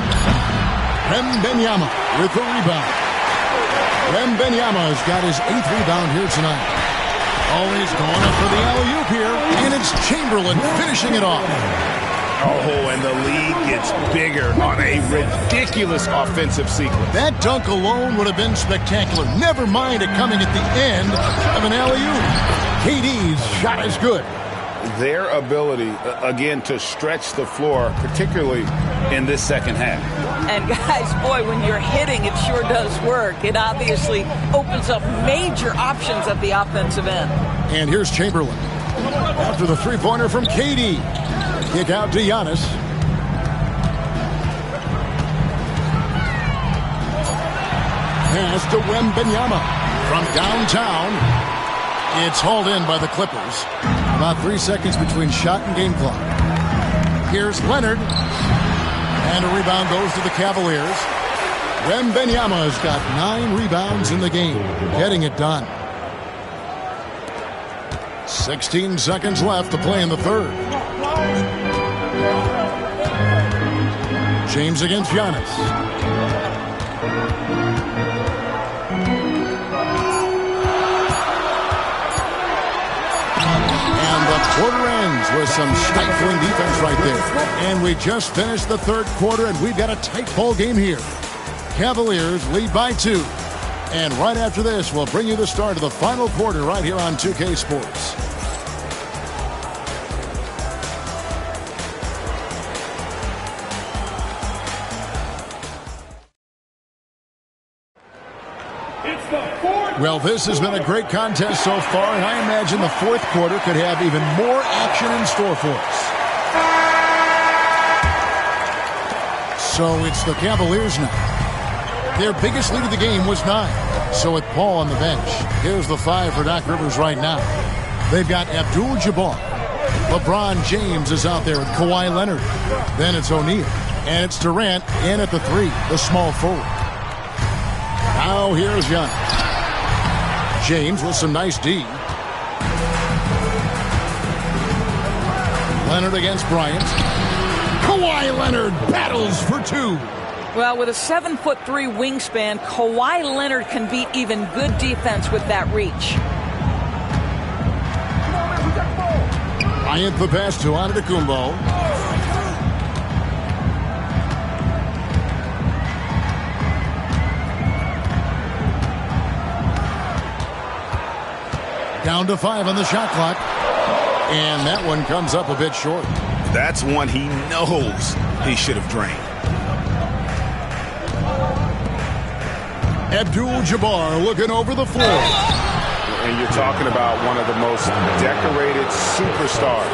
Wembanyama with the rebound. Wembanyama's got his 8th rebound here tonight. Oh, he's going up for the alley-oop here, and it's Chamberlain finishing it off. Oh, and the lead gets bigger on a ridiculous offensive sequence. That dunk alone would have been spectacular. Never mind it coming at the end of an alley-oop. KD's shot is good. Their ability, again, to stretch the floor, particularly in this second half. And guys, boy, when you're hitting, it sure does work. It obviously opens up major options at the offensive end. And here's Chamberlain. After the three-pointer from KD. Kick out to Giannis. Pass to Wembanyama. From downtown, it's hauled in by the Clippers. About 3 seconds between shot and game clock. Here's Leonard. And a rebound goes to the Cavaliers. Wembanyama has got 9 rebounds in the game, getting it done. 16 seconds left to play in the third. James against Giannis. Quarter ends with some stifling defense right there. And we just finished the third quarter, and we've got a tight ball game here. Cavaliers lead by 2. And right after this, we'll bring you the start of the final quarter right here on 2K Sports. Well, this has been a great contest so far, and I imagine the fourth quarter could have even more action in store for us. So it's the Cavaliers now. Their biggest lead of the game was 9. So with Paul on the bench, here's the 5 for Doc Rivers right now. They've got Abdul-Jabbar. LeBron James is out there with Kawhi Leonard. Then it's O'Neal. And it's Durant in at the 3, the small forward. Now here's Giannis. James with some nice D. Leonard against Bryant. Kawhi Leonard battles for 2. Well, with a 7'3" wingspan, Kawhi Leonard can beat even good defense with that reach. Bryant the pass to Antetokounmpo. Down to 5 on the shot clock. And that one comes up a bit short. That's one he knows he should have drained. Abdul-Jabbar looking over the floor. And you're talking about one of the most decorated superstars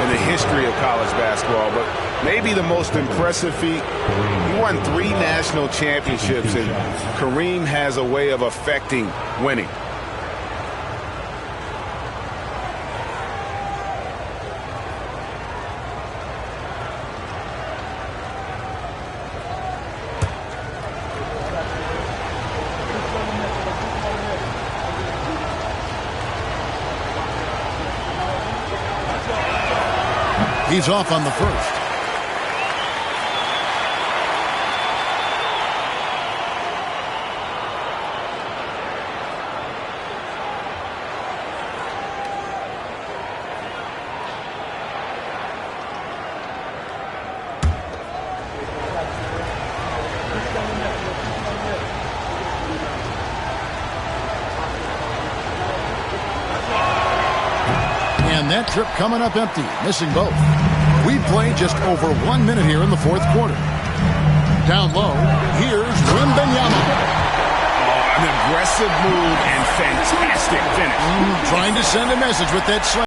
in the history of college basketball, but maybe the most impressive feat. He won 3 national championships, and Kareem has a way of affecting winning. He's off on the first. And that trip coming up empty, missing both. We played just over 1 minute here in the fourth quarter. Down low, here's Wembanyama. An aggressive move and fantastic finish. Trying to send a message with that slam.